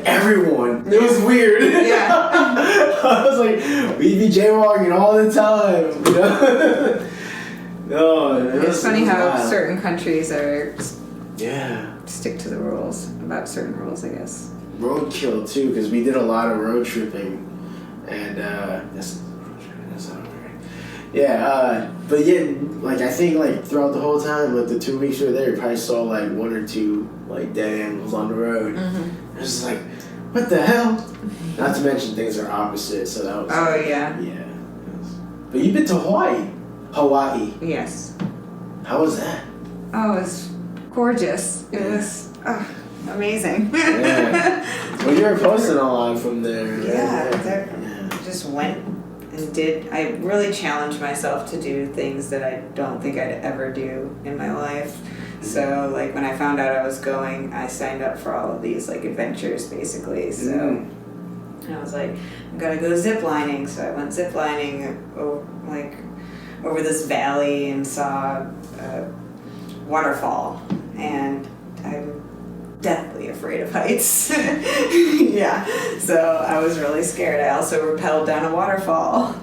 everyone. It was weird. Yeah. I was like, we'd be jaywalking all the time, No, it's funny how certain countries are stick to the rules about certain rules, I guess. Roadkill too, because we did a lot of road tripping, and that's not right. Yeah, but yeah, like I think like throughout the whole time, like the 2 weeks we were there, you probably saw like 1 or 2 like dead animals on the road. It was just like, what the hell? Not to mention things are opposite, so that was. Oh yeah. Yeah. But you've been to Hawaii. Yes. How was that? Oh, it was gorgeous. It was amazing. Yeah. Well, you were posting a lot from there. Yeah. Just went. And I really challenged myself to do things that I don't think I'd ever do in my life. So like when I found out I was going, I signed up for all of these like adventures basically. So and I was like, I'm gonna go ziplining. So I went ziplining over this valley and saw a waterfall. And I'm deathly afraid of heights. Yeah, so I was really scared. I also rappelled down a waterfall.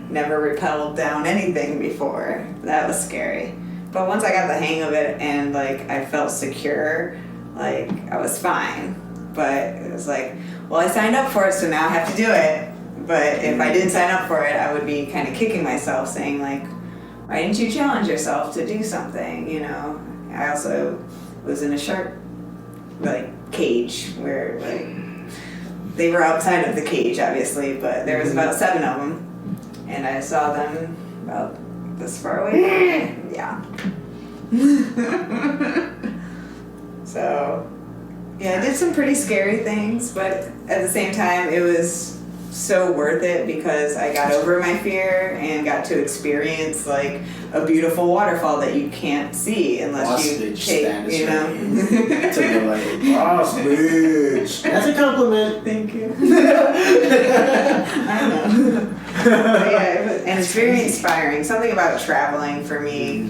Never rappelled down anything before. That was scary. But once I got the hang of it and like I felt secure, like I was fine. But it was like, well, I signed up for it, so now I have to do it. But if I didn't sign up for it, I would be kind of kicking myself, saying like, why didn't you challenge yourself to do something? You know, I also was in a shark like cage where like they were outside of the cage, obviously, but there was about 7 of them, and I saw them about this far away. Yeah. So, yeah, I did some pretty scary things, but at the same time, it was so worth it because I got over my fear and got to experience like a beautiful waterfall that you can't see unless you take, you know. Take it like boss bitch. That's a compliment. Thank you. I know. But yeah, and it's very inspiring. Something about traveling for me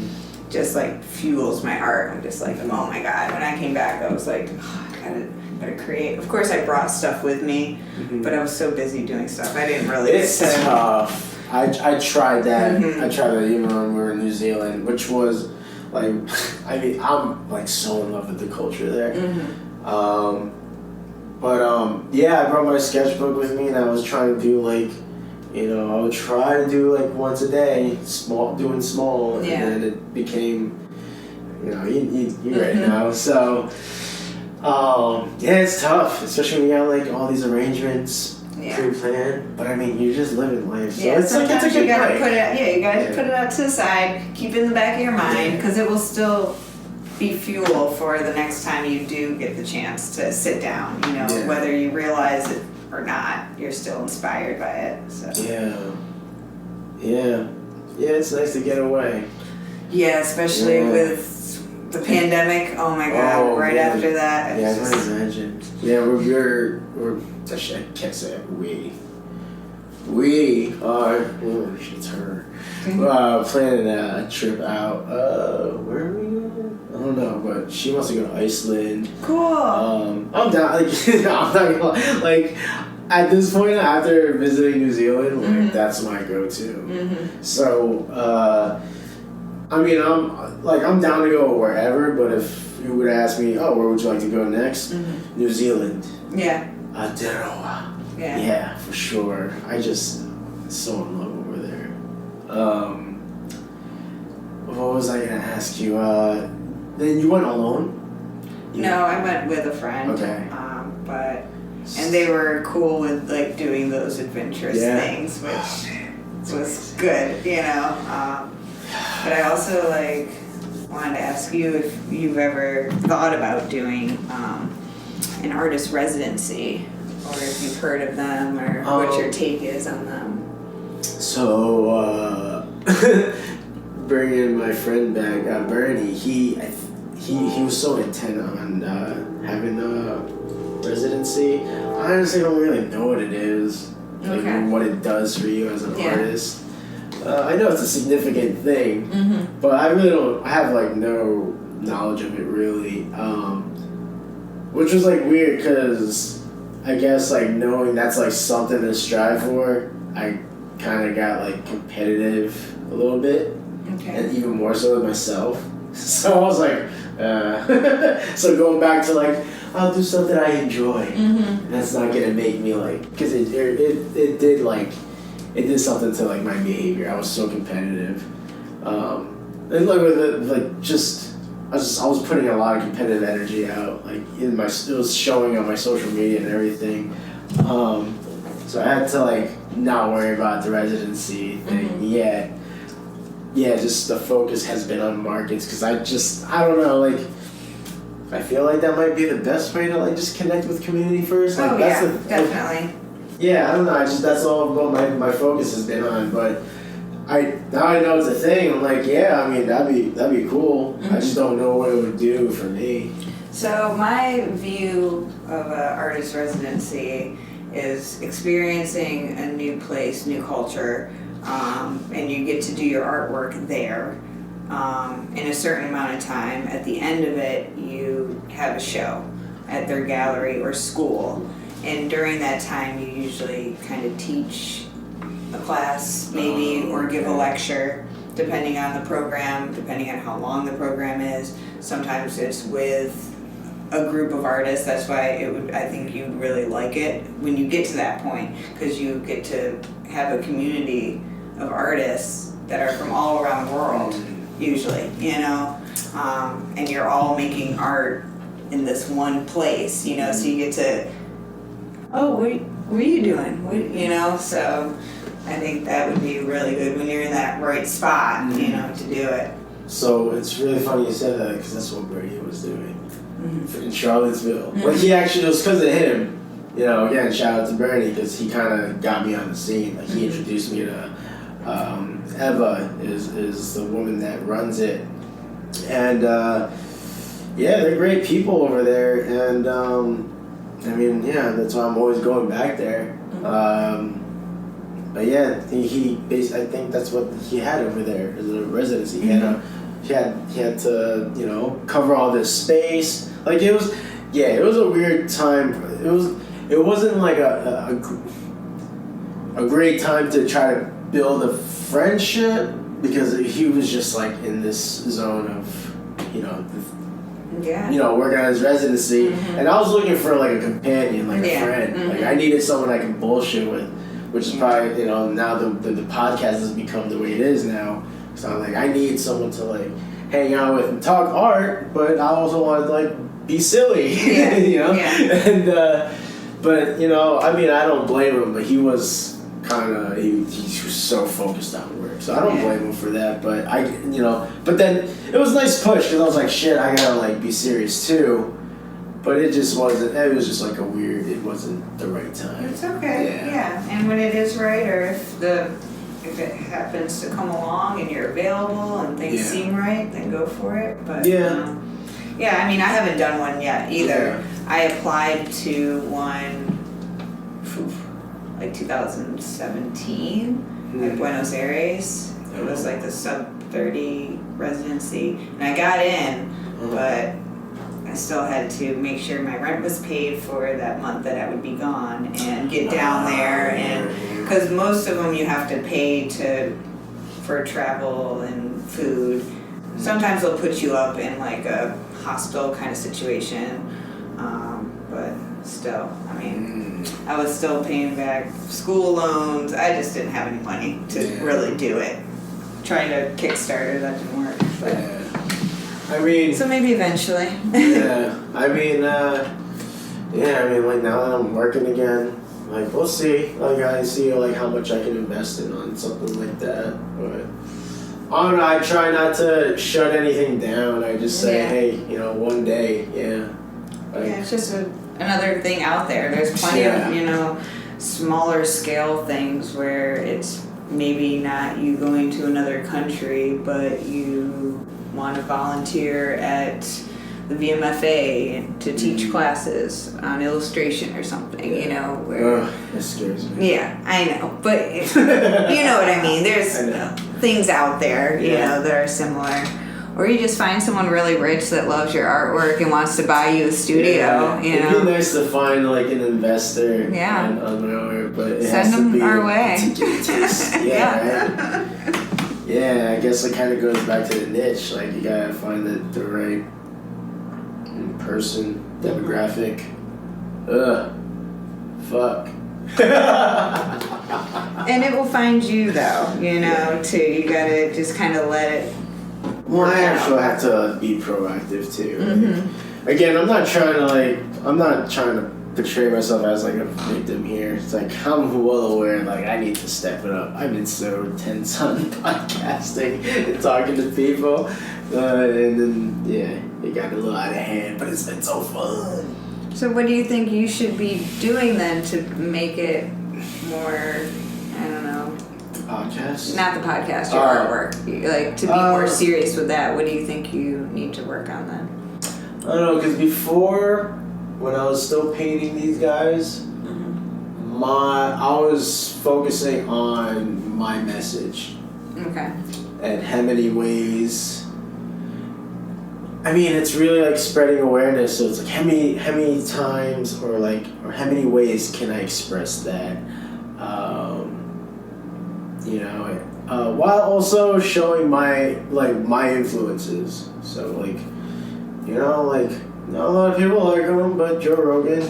just like fuels my heart. I'm just like, oh my god. When I came back, I was like, oh, I gotta create. Of course, I brought stuff with me, but I was so busy doing stuff. I didn't really. It's tough. I tried that. I tried that even when we were in New Zealand, which was like, I mean, I'm like so in love with the culture there. Yeah, I brought my sketchbook with me, and I was trying to do like, you know, I would try to do like once a day, doing small, and then it became, you know, you right now. So, yeah, it's tough, especially when you got like all these arrangements pre-planned. But I mean, you're just living life, so it's like it's a good gotta break. put it. You gotta put it out to the side, keep it in the back of your mind, because it will still be fuel for the next time you do get the chance to sit down. You know, whether you realize it or not, you're still inspired by it. So. Yeah, it's nice to get away. Yeah, especially with the pandemic. Oh my god! After that, I can imagine. Yeah, we're actually I can't say it. We are. Oh, it's her. Planning a trip out. Where are we going? I don't know, but she wants to go to Iceland. Cool. I'm down. Like, I'm not gonna lie. Like, at this point, after visiting New Zealand, like that's my go-to. So, I mean, I'm down to go wherever. But if you would ask me, oh, where would you like to go next? New Zealand. Yeah. Aotearoa. Yeah, for sure. I just so in love over there. What was I gonna ask you? Then you went alone? No, I went with a friend. Okay. And they were cool with like doing those adventurous things, which was good, you know. But I also like wanted to ask you if you've ever thought about doing an artist residency, or if you've heard of them, or what your take is on them. So, bringing my friend back, Bernie, he was so intent on having a residency. I honestly don't really know what it is, like what it does for you as an artist. I know it's a significant thing, but I really don't. I have like no knowledge of it really, which was like weird because I guess like knowing that's like something to strive for, I kind of got like competitive a little bit, and even more so with myself. So I was like, so going back to like, I'll do something I enjoy. That's not gonna make me like, because it did something to like my behavior. I was so competitive, and like with it, like I was putting a lot of competitive energy out, like it was showing on my social media and everything. So I had to like not worry about the residency thing yet. Yeah, just the focus has been on markets because I don't know, like I feel like that might be the best way to like just connect with community first. Like, definitely. Yeah, I don't know. That's all what my focus has been on. But now I know it's a thing. I'm like, yeah, I mean that'd be cool. I just don't know what it would do for me. So my view of an artist residency is experiencing a new place, new culture, and you get to do your artwork there in a certain amount of time. At the end of it, you have a show at their gallery or school. And during that time, you usually kind of teach a class, maybe, or give a lecture, depending on the program, depending on how long the program is. Sometimes it's with a group of artists. That's why I think you'd really like it when you get to that point, because you get to have a community of artists that are from all around the world, usually, you know, and you're all making art in this one place, you know, so you get to, what are you doing? You know, so I think that would be really good when you're in that right spot, you know, to do it. So it's really funny you said that, because that's what Brady was doing in Charlottesville. Like, he actually, it was because of him. You know, again, shout out to Bernie, because he kind of got me on the scene. Like, he introduced me to Eva, is the woman that runs it. And, yeah, they're great people over there. And, I mean, yeah, that's why I'm always going back there. But yeah, I think that's what he had over there as a residency. He had to, you know, cover all this space. Like, it was a weird time. It wasn't like a great time to try to build a friendship, because he was just like in this zone of, you know, working on his residency, and I was looking for like a companion, like a friend. Like, I needed someone I could bullshit with, which is probably, you know, now the podcast has become the way it is now. So I'm like, I need someone to like hang out with and talk art, but I also want to like be silly, you know. And but, you know, I mean, I don't blame him, but he was he was so focused on work, so I don't blame him for that. But but then it was a nice push, because I was like, shit, I gotta like be serious too. But it just wasn't. It was just like it wasn't the right time. It's okay. Yeah. And when it is right, or if it happens to come along and you're available and things seem right, then go for it. But I mean, I haven't done one yet either. I applied to one, like 2017 at Buenos Aires. It was like the sub-30 residency, and I got in, but I still had to make sure my rent was paid for that month that I would be gone, and get down there, and because most of them you have to pay for travel and food. Sometimes they'll put you up in like a hostel kind of situation, but still, I mean, I was still paying back school loans. I just didn't have any money to really do it. Trying to Kickstarter, that didn't work. But I mean, so maybe eventually. I mean, like now that I'm working again, like we'll see. Like I see like how much I can invest in on something like that. But I don't know. I try not to shut anything down. I just say, hey, you know, one day, it's just another thing out there. There's plenty of, you know, smaller scale things where it's maybe not you going to another country, but you want to volunteer at the VMFA to teach classes on illustration or something, you know, where... that scares me. Yeah, I know, but you know what I mean. There's things out there, you know, that are similar. Or you just find someone really rich that loves your artwork and wants to buy you a studio, you know. It'd be nice to find like an investor on my art, but it has to be our way. Yeah, I guess it kind of goes back to the niche. Like, you gotta find the right person, demographic. Fuck. And it will find you, though, you know, too. You gotta just kind of let it work I out. actually have to be proactive, too. Like, again, I'm not trying to portray myself as like a victim here. It's like, I'm well aware, like, I need to step it up. I've been so tense on podcasting and talking to people, and then it got a little out of hand, but it's been so fun. So what do you think you should be doing then to make it more, I don't know, the podcast? Not the podcast, your artwork, like to be more serious with that? What do you think you need to work on then? I don't know, because before, when I was still painting these guys, I was focusing on my message. Okay. And how many ways. I mean, it's really like spreading awareness. So it's like how many times or how many ways can I express that? You know, while also showing my influences. So like, you know, like not a lot of people like him, but Joe Rogan,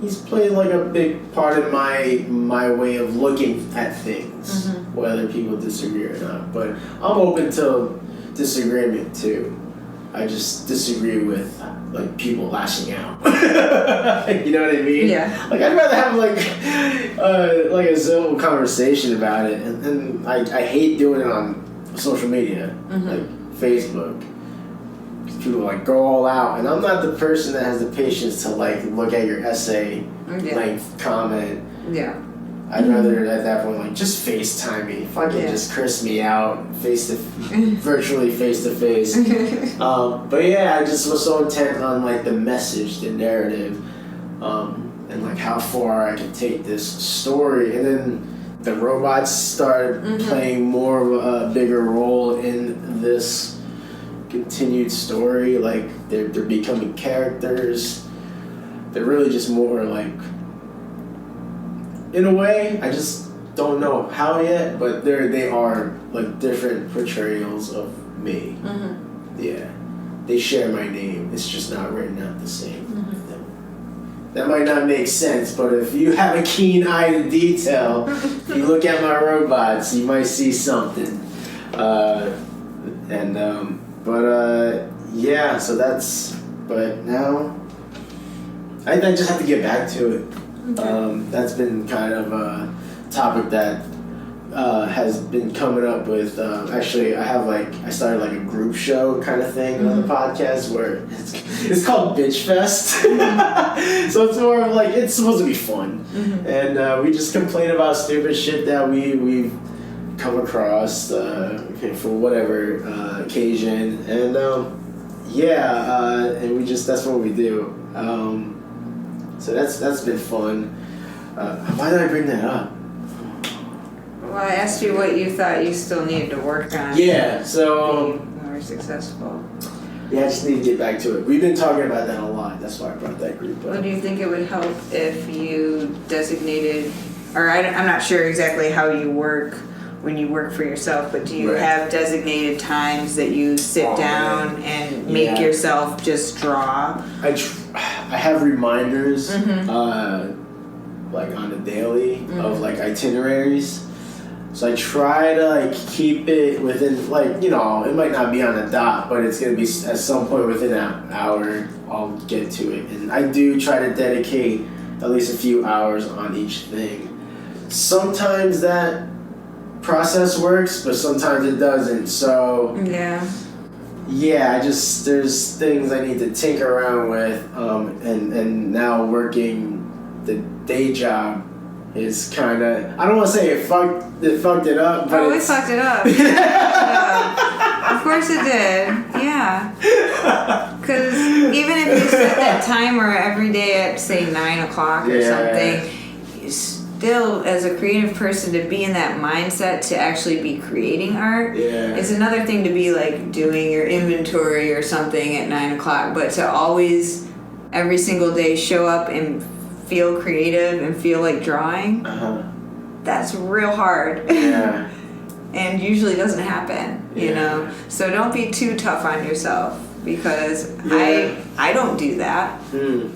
he's played like a big part in my way of looking at things, whether people disagree or not. But I'm open to disagreement too. I just disagree with like people lashing out. You know what I mean? Yeah. Like I'd rather have like a civil conversation about it, and I hate doing it on social media, like Facebook. People like go all out, and I'm not the person that has the patience to like look at your essay length comment. Yeah. I'd rather at that point like just FaceTime me. Fucking just curse me out virtually face to face. But yeah, I just was so intent on like the message, the narrative, and like how far I could take this story. And then the robots started playing more of a bigger role in this continued story. Like they're becoming characters. They're really just more like, in a way, I just don't know how yet, but they are like different portrayals of me. Yeah, they share my name. It's just not written out the same. That might not make sense, but if you have a keen eye to detail, if you look at my robots, you might see something. Yeah, so that's. But now, I just have to get back to it. That's been kind of a topic that has been coming up with. Actually, I started like a group show kind of thing on the podcast where it's called Bitch Fest. So it's more of like, it's supposed to be fun, and we just complain about stupid shit that we've come across for whatever occasion, and and we just, that's what we do. So that's been fun. Why did I bring that up? Well, I asked you what you thought you still needed to work on. Yeah, so to be more successful. Yeah, I just need to get back to it. We've been talking about that a lot. That's why I brought that group up. Well, do you think it would help if you designated, or I'm not sure exactly how you work when you work for yourself, but do you have designated times that you sit down and make yourself just draw? I have reminders, like on the daily of like itineraries. So I try to like keep it within, like, you know, it might not be on a dot, but it's gonna be at some point within an hour. I'll get to it, and I do try to dedicate at least a few hours on each thing. Sometimes that process works, but sometimes it doesn't. So there's things I need to tinker around with, and now working the day job is kind of, I don't want to say it fucked it up, but it fucked it up. Of course it did. Yeah. Because even if you set that timer every day at say 9:00 or something, you still, as a creative person, to be in that mindset to actually be creating art is another thing. To be like doing your inventory or something at 9:00, but to always every single day show up and feel creative and feel like drawing, that's real hard. And usually doesn't happen, you know. So don't be too tough on yourself, because I don't do that.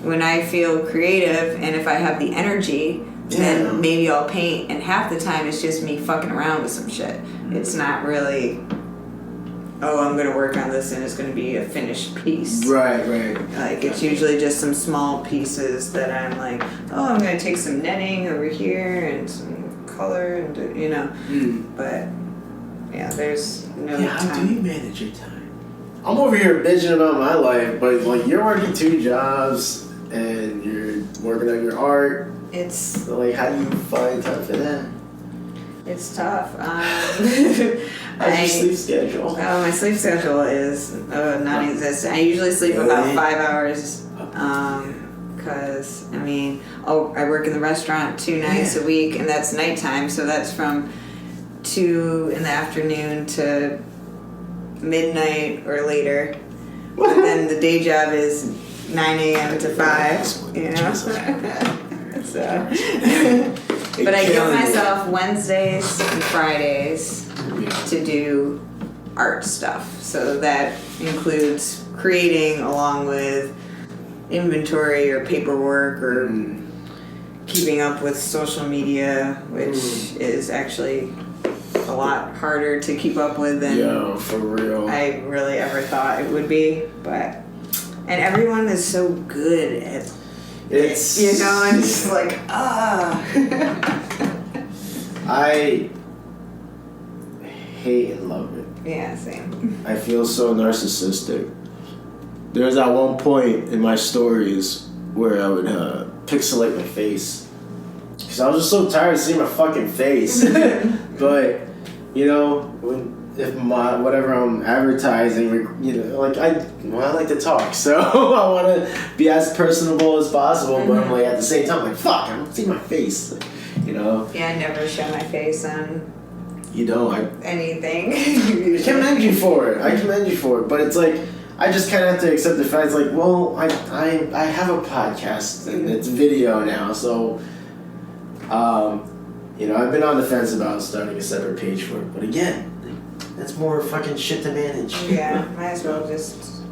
When I feel creative and if I have the energy, then maybe I'll paint, and half the time it's just me fucking around with some shit. It's not really, I'm going to work on this and it's going to be a finished piece. Right. Like, it's usually just some small pieces that I'm like, I'm going to take some netting over here and some color, and you know. But there's no time. How do you manage your time? I'm over here bitching about my life, but like, you're working 2 jobs and you're working on your art. It's like, how do you find time for that? It's tough. How's your sleep schedule? My sleep schedule is non-existent. I usually sleep about 5 hours. Because, I mean, I work in the restaurant 2 nights a week, and that's nighttime, so that's from 2 in the afternoon to midnight or later. But then the day job is 9 a.m. to 5, you know? So But I give myself Wednesdays and Fridays to do art stuff. So that includes creating along with inventory or paperwork or keeping up with social media, which is actually a lot harder to keep up with than for real. I really ever thought it would be. And everyone is so good at it's it, and it's like, I hate and love it. Yeah, same. I feel so narcissistic. There was at one point in my stories where I would pixelate my face. Because I was just so tired of seeing my fucking face. But, whatever I'm advertising, I like to talk. So I want to be as personable as possible. But I'm like, at the same time, like, fuck, I don't see my face. Yeah, I never show my face on... You don't. Anything. I commend you for it. But it's like, I just kind of have to accept the fact, like, well, I have a podcast and it's video now, so, I've been on the fence about starting a separate page for it. But again, that's more fucking shit to manage. Yeah, might as well just.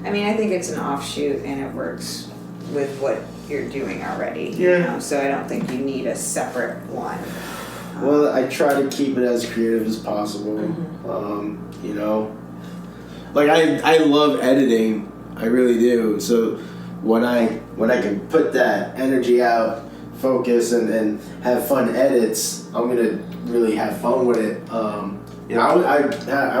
I mean, I think it's an offshoot and it works with what you're doing already. Yeah. So I don't think you need a separate one. Well, I try to keep it as creative as possible. Like I love editing, I really do. So when I can put that energy out, focus, and have fun edits, I'm gonna really have fun with it. I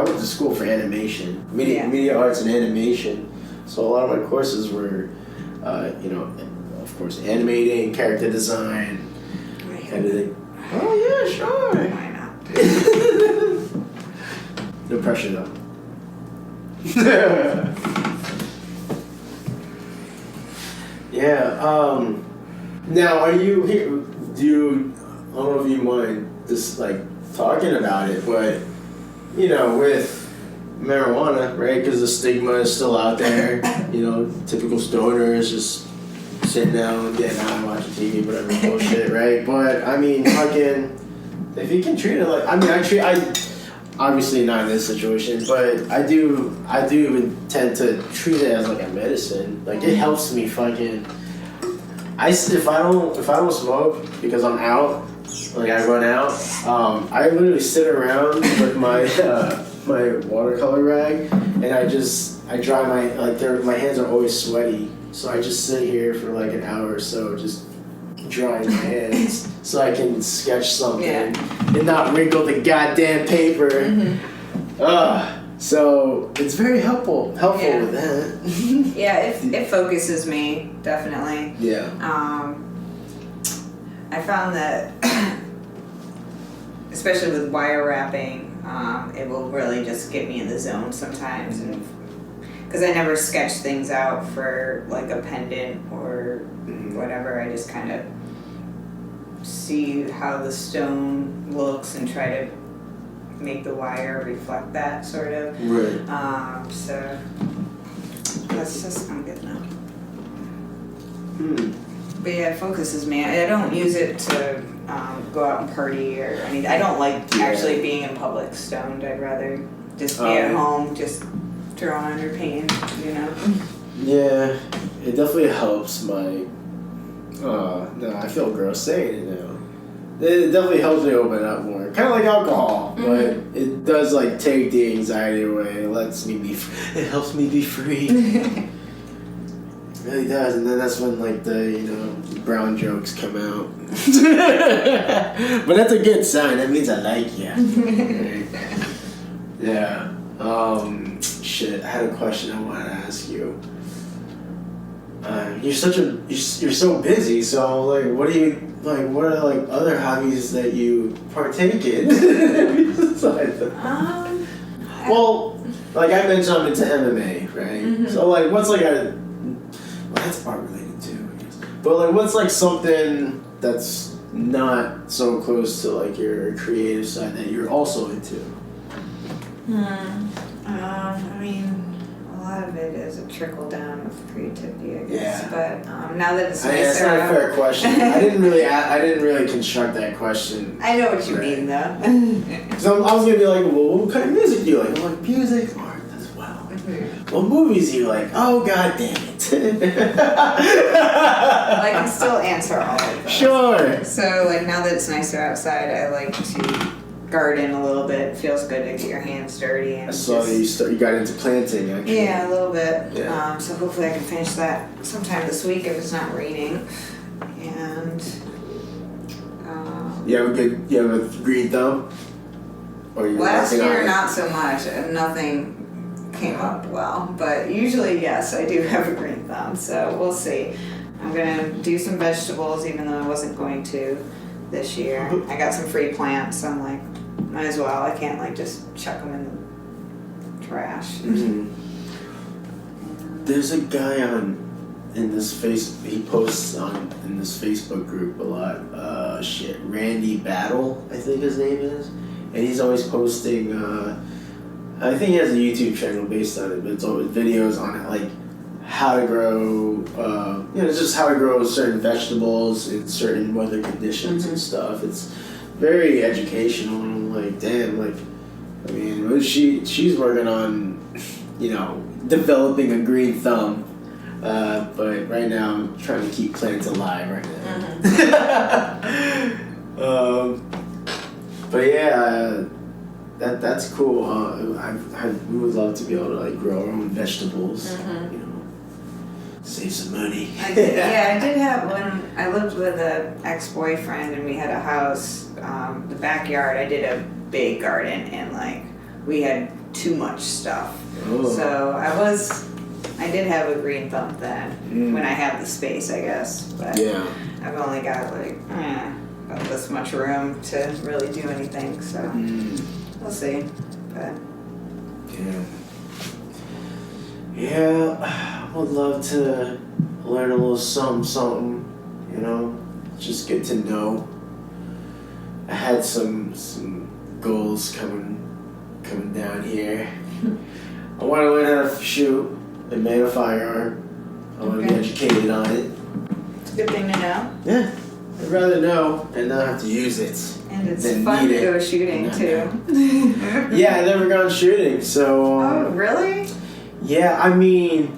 went to school for animation, media arts and animation. So a lot of my courses were, of course, animating, character design, editing. Oh yeah, sure. Why not? No pressure though. Yeah. Now, are you here? I don't know if you mind just like talking about it, but with marijuana, right? Because the stigma is still out there. Typical stoners just sitting down, getting high, watching TV, whatever bullshit, right? But I mean, fucking, if you can treat it like, I obviously not in this situation, but I do tend to treat it as like a medicine. Like it helps me fucking. If I don't smoke because I'm out, like I run out, I literally sit around with my my watercolor rag, and I dry my hands are always sweaty, so I just sit here for like an hour or so just drying my hands so I can sketch something and not wrinkle the goddamn paper. So it's very helpful with that. Yeah, it focuses me, definitely. Yeah. I found that, especially with wire wrapping, it will really just get me in the zone sometimes, and because I never sketch things out for like a pendant or whatever. I just kind of see how the stone looks and try to make the wire reflect that sort of. Right. So that's just, I'm good now. But yeah, it focuses me. I don't use it to go out and party or anything. I don't like actually being in public stoned. I'd rather just be at home, just drawing on your paint, Yeah, it definitely helps my. No, I feel gross saying it now. It definitely helps me open up more. Kind of like alcohol, but it does like take the anxiety away. It lets me be. It helps me be free. It really does, and then that's when like the brown jokes come out. But that's a good sign. That means I like you. Yeah. Shit. I had a question I wanted to ask you. You're so busy. So like, what are like other hobbies that you partake in? Besides that? Well, like I mentioned, I'm into MMA, right? So like, what's like that's art related too, I guess. But like, what's like something that's not so close to like your creative side that you're also into? I mean, a lot of it is a trickle down of creativity, I guess. Yeah. But now that it's nicer, that's not a fair question. I didn't really construct that question. I know what you mean, though. Because I was gonna be like, well, what kind of music do you like? I'm like, music, art as well. What movies do you like? Oh, god damn it. I can still answer all of those. Sure. So, like, now that it's nicer outside, I like to garden a little bit. It feels good to get your hands dirty. And I saw that you got into planting, actually. Yeah, a little bit. Yeah. So hopefully I can finish that sometime this week if it's not raining. And you have a green thumb? Or you last year, not so much. Nothing came up well, but usually, yes, I do have a green thumb. So we'll see. I'm gonna do some vegetables, even though I wasn't going to this year. I got some free plants, so I'm like, might as well. I can't like just chuck them in the trash. Mm-hmm. There's a guy in this he posts in this Facebook group a lot. Randy Battle, I think his name is, and he's always posting. I think he has a YouTube channel based on it, but it's always videos on it, like how to grow. Just how to grow certain vegetables in certain weather conditions and stuff. It's very educational, and I'm like, damn, like, I mean, she's working on, developing a green thumb, but right now I'm trying to keep plants alive right now. But yeah, that's cool. We would love to be able to like grow our own vegetables, save some money. I did have when I lived with an ex-boyfriend and we had a house, the backyard. I did a big garden and like we had too much stuff. Oh. So I did have a green thumb then when I had the space, I guess. But yeah. I've only got like about this much room to really do anything. So we'll see. But yeah, I would love to learn a little something, just get to know. I had some goals coming down here. I want to learn how to shoot and make a firearm. I want to be educated on it. It's a good thing to know. Yeah, I'd rather know and not have to use it. And it's fun to go shooting too. Yeah, I've never gone shooting, so. Oh, really? Yeah, I mean,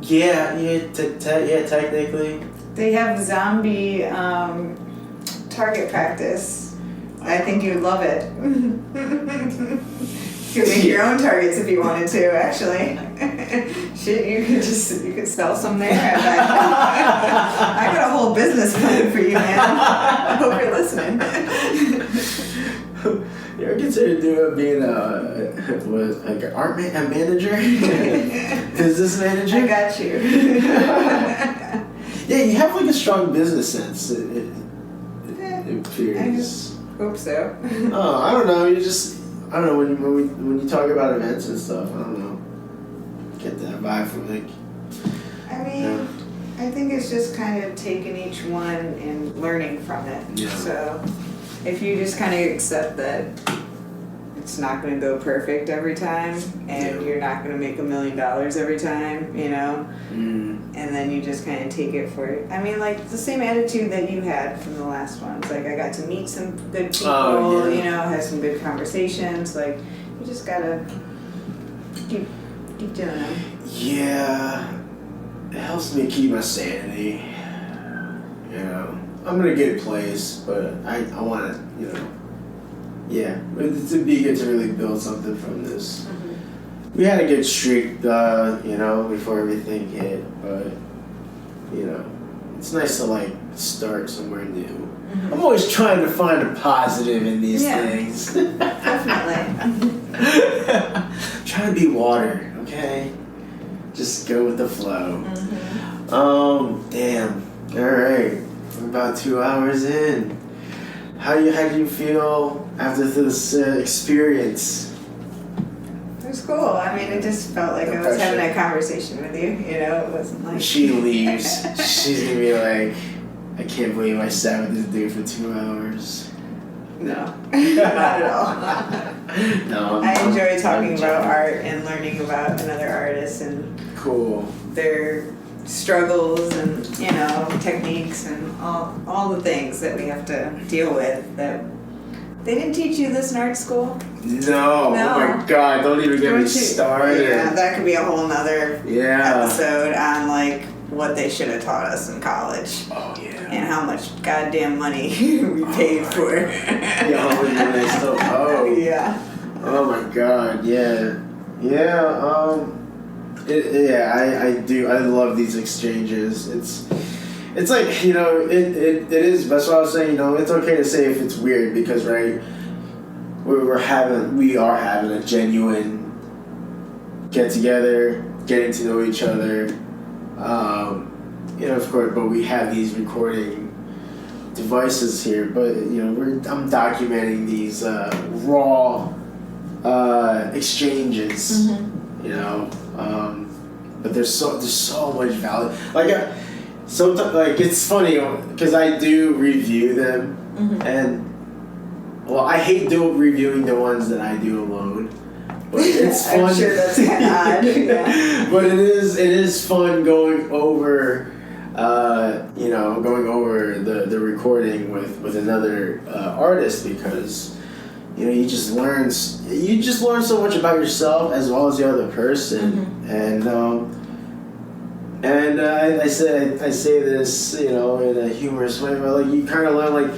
technically. They have zombie target practice. I think you'd love it. You could make your own targets if you wanted to, actually. Shit, you could sell some there. I got a whole business plan for you, man. I hope you're listening. You ever consider being a manager? Business manager? I got you. Yeah, you have like a strong business sense. It appears. I hope so. Oh, I don't know. I don't know when you talk about events and stuff. I don't know. Get that vibe from like. I mean, I think it's just kind of taking each one and learning from it. Yeah. So, if you just kind of accept that it's not going to go perfect every time, and you're not going to make $1 million every time, and then you just kind of take it for it. I mean, like the same attitude that you had from the last ones. Like I got to meet some good people, have some good conversations. Like you just gotta keep doing them. Yeah, it helps me keep my sanity. I'm gonna get a place, but I want to, it'd be good to really build something from this. Mm-hmm. We had a good streak, before everything hit, but, it's nice to, like, start somewhere new. Mm-hmm. I'm always trying to find a positive in these things. Definitely. Trying to be water, okay? Just go with the flow. Mm-hmm. Damn. All right. We're about 2 hours in. How do you feel after this experience? It was cool. I mean, it just felt like I was having a conversation with you. It wasn't like... She leaves. She's going to be like, I can't believe I sat with this dude for 2 hours. No, not at all. No, I enjoy talking about art and learning about another artist and cool. their struggles and techniques and all the things that we have to deal with that they didn't teach you this in art school. No. Oh my God! Don't even get me started. Yeah, that could be a whole nother Yeah. episode on like what they should have taught us in college. Oh yeah. And how much goddamn money we paid for. Yeah, how much money they still owe. Yeah. Oh my God! Yeah. Yeah. I do. I love these exchanges. It's like, it is. That's what I was saying. It's okay to say if it's weird because, right, we are having a genuine get together, getting to know each other. Of course, but we have these recording devices here. But I'm documenting these raw exchanges. Mm-hmm. But there's so much value. Sometimes, it's funny because I do review them, mm-hmm. and I hate reviewing the ones that I do alone. But it's fun. I'm sure that's kind of odd. Yeah. But it is fun going over, the recording with another artist because you just learn so much about yourself as well as the other person, mm-hmm. and I say this in a humorous way, but you kind of learn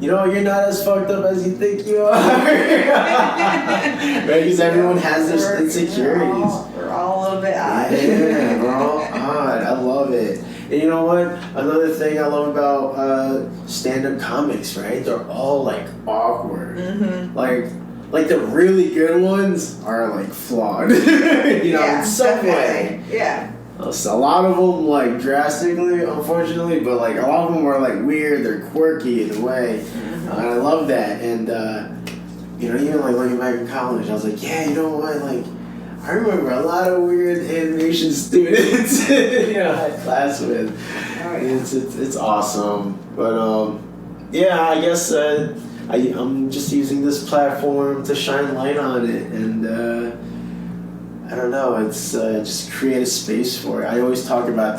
you're not as fucked up as you think you are, right? Because everyone has their insecurities. We're all a little bit odd. Yeah, we're all odd. I love it. And you know what? Another thing I love about stand-up comics, right? They're all awkward. Mm-hmm. Like the really good ones are flawed. In some way. Yeah. So a lot of them drastically, unfortunately, but a lot of them are weird. They're quirky in a way. Mm-hmm. And I love that. And even looking back in college, I was like, yeah, you know what? I remember a lot of weird animation students I had class with. Oh, yeah. It's awesome. But I guess I'm just using this platform to shine light on it, and I don't know. It's just create a space for it. I always talk about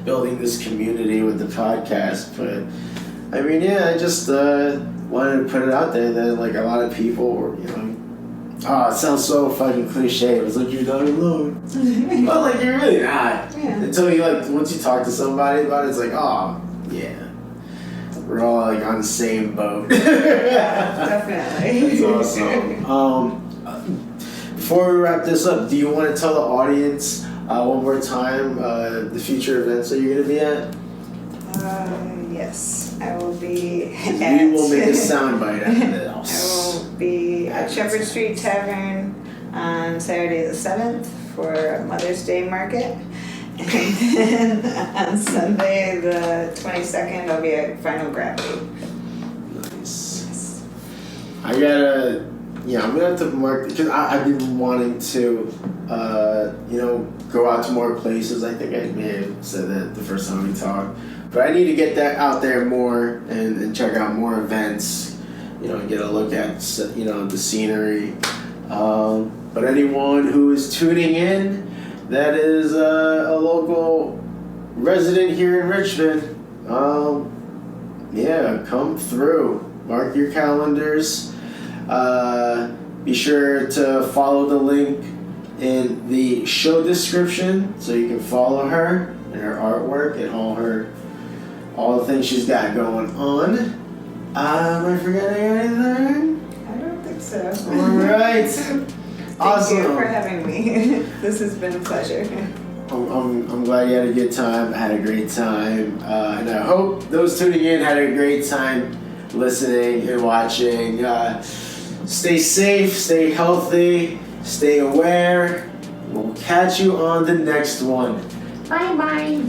building this community with the podcast, but I just wanted to put it out there that a lot of people were, it sounds so fucking cliche. It was you're not alone. But you're really not. Yeah. Until you once you talk to somebody about it, it's yeah. We're all on the same boat. Yeah, definitely. That's awesome. Before we wrap this up, do you want to tell the audience one more time the future events that you're going to be at? Yes, I will be. We will make a soundbite after this. I will be at Shepherd Street Tavern on Saturday the 7th for Mother's Day Market. And then on Sunday the 22nd, I'll be at Final Gravity. Nice. I'm going to have to mark, because I've been wanting to, go out to more places. I think I may have said that the first time we talked. But I need to get that out there more and check out more events, and get a look at, the scenery. But anyone who is tuning in that is a local resident here in Richmond, come through. Mark your calendars. Be sure to follow the link in the show description so you can follow her and her artwork and all the things she's got going on. Am I forgetting anything? I don't think so. All right. Awesome. Thank you for having me. This has been a pleasure. I'm glad you had a good time. I had a great time. And I hope those tuning in had a great time listening and watching. Stay safe, stay healthy, stay aware. We'll catch you on the next one. Bye-bye.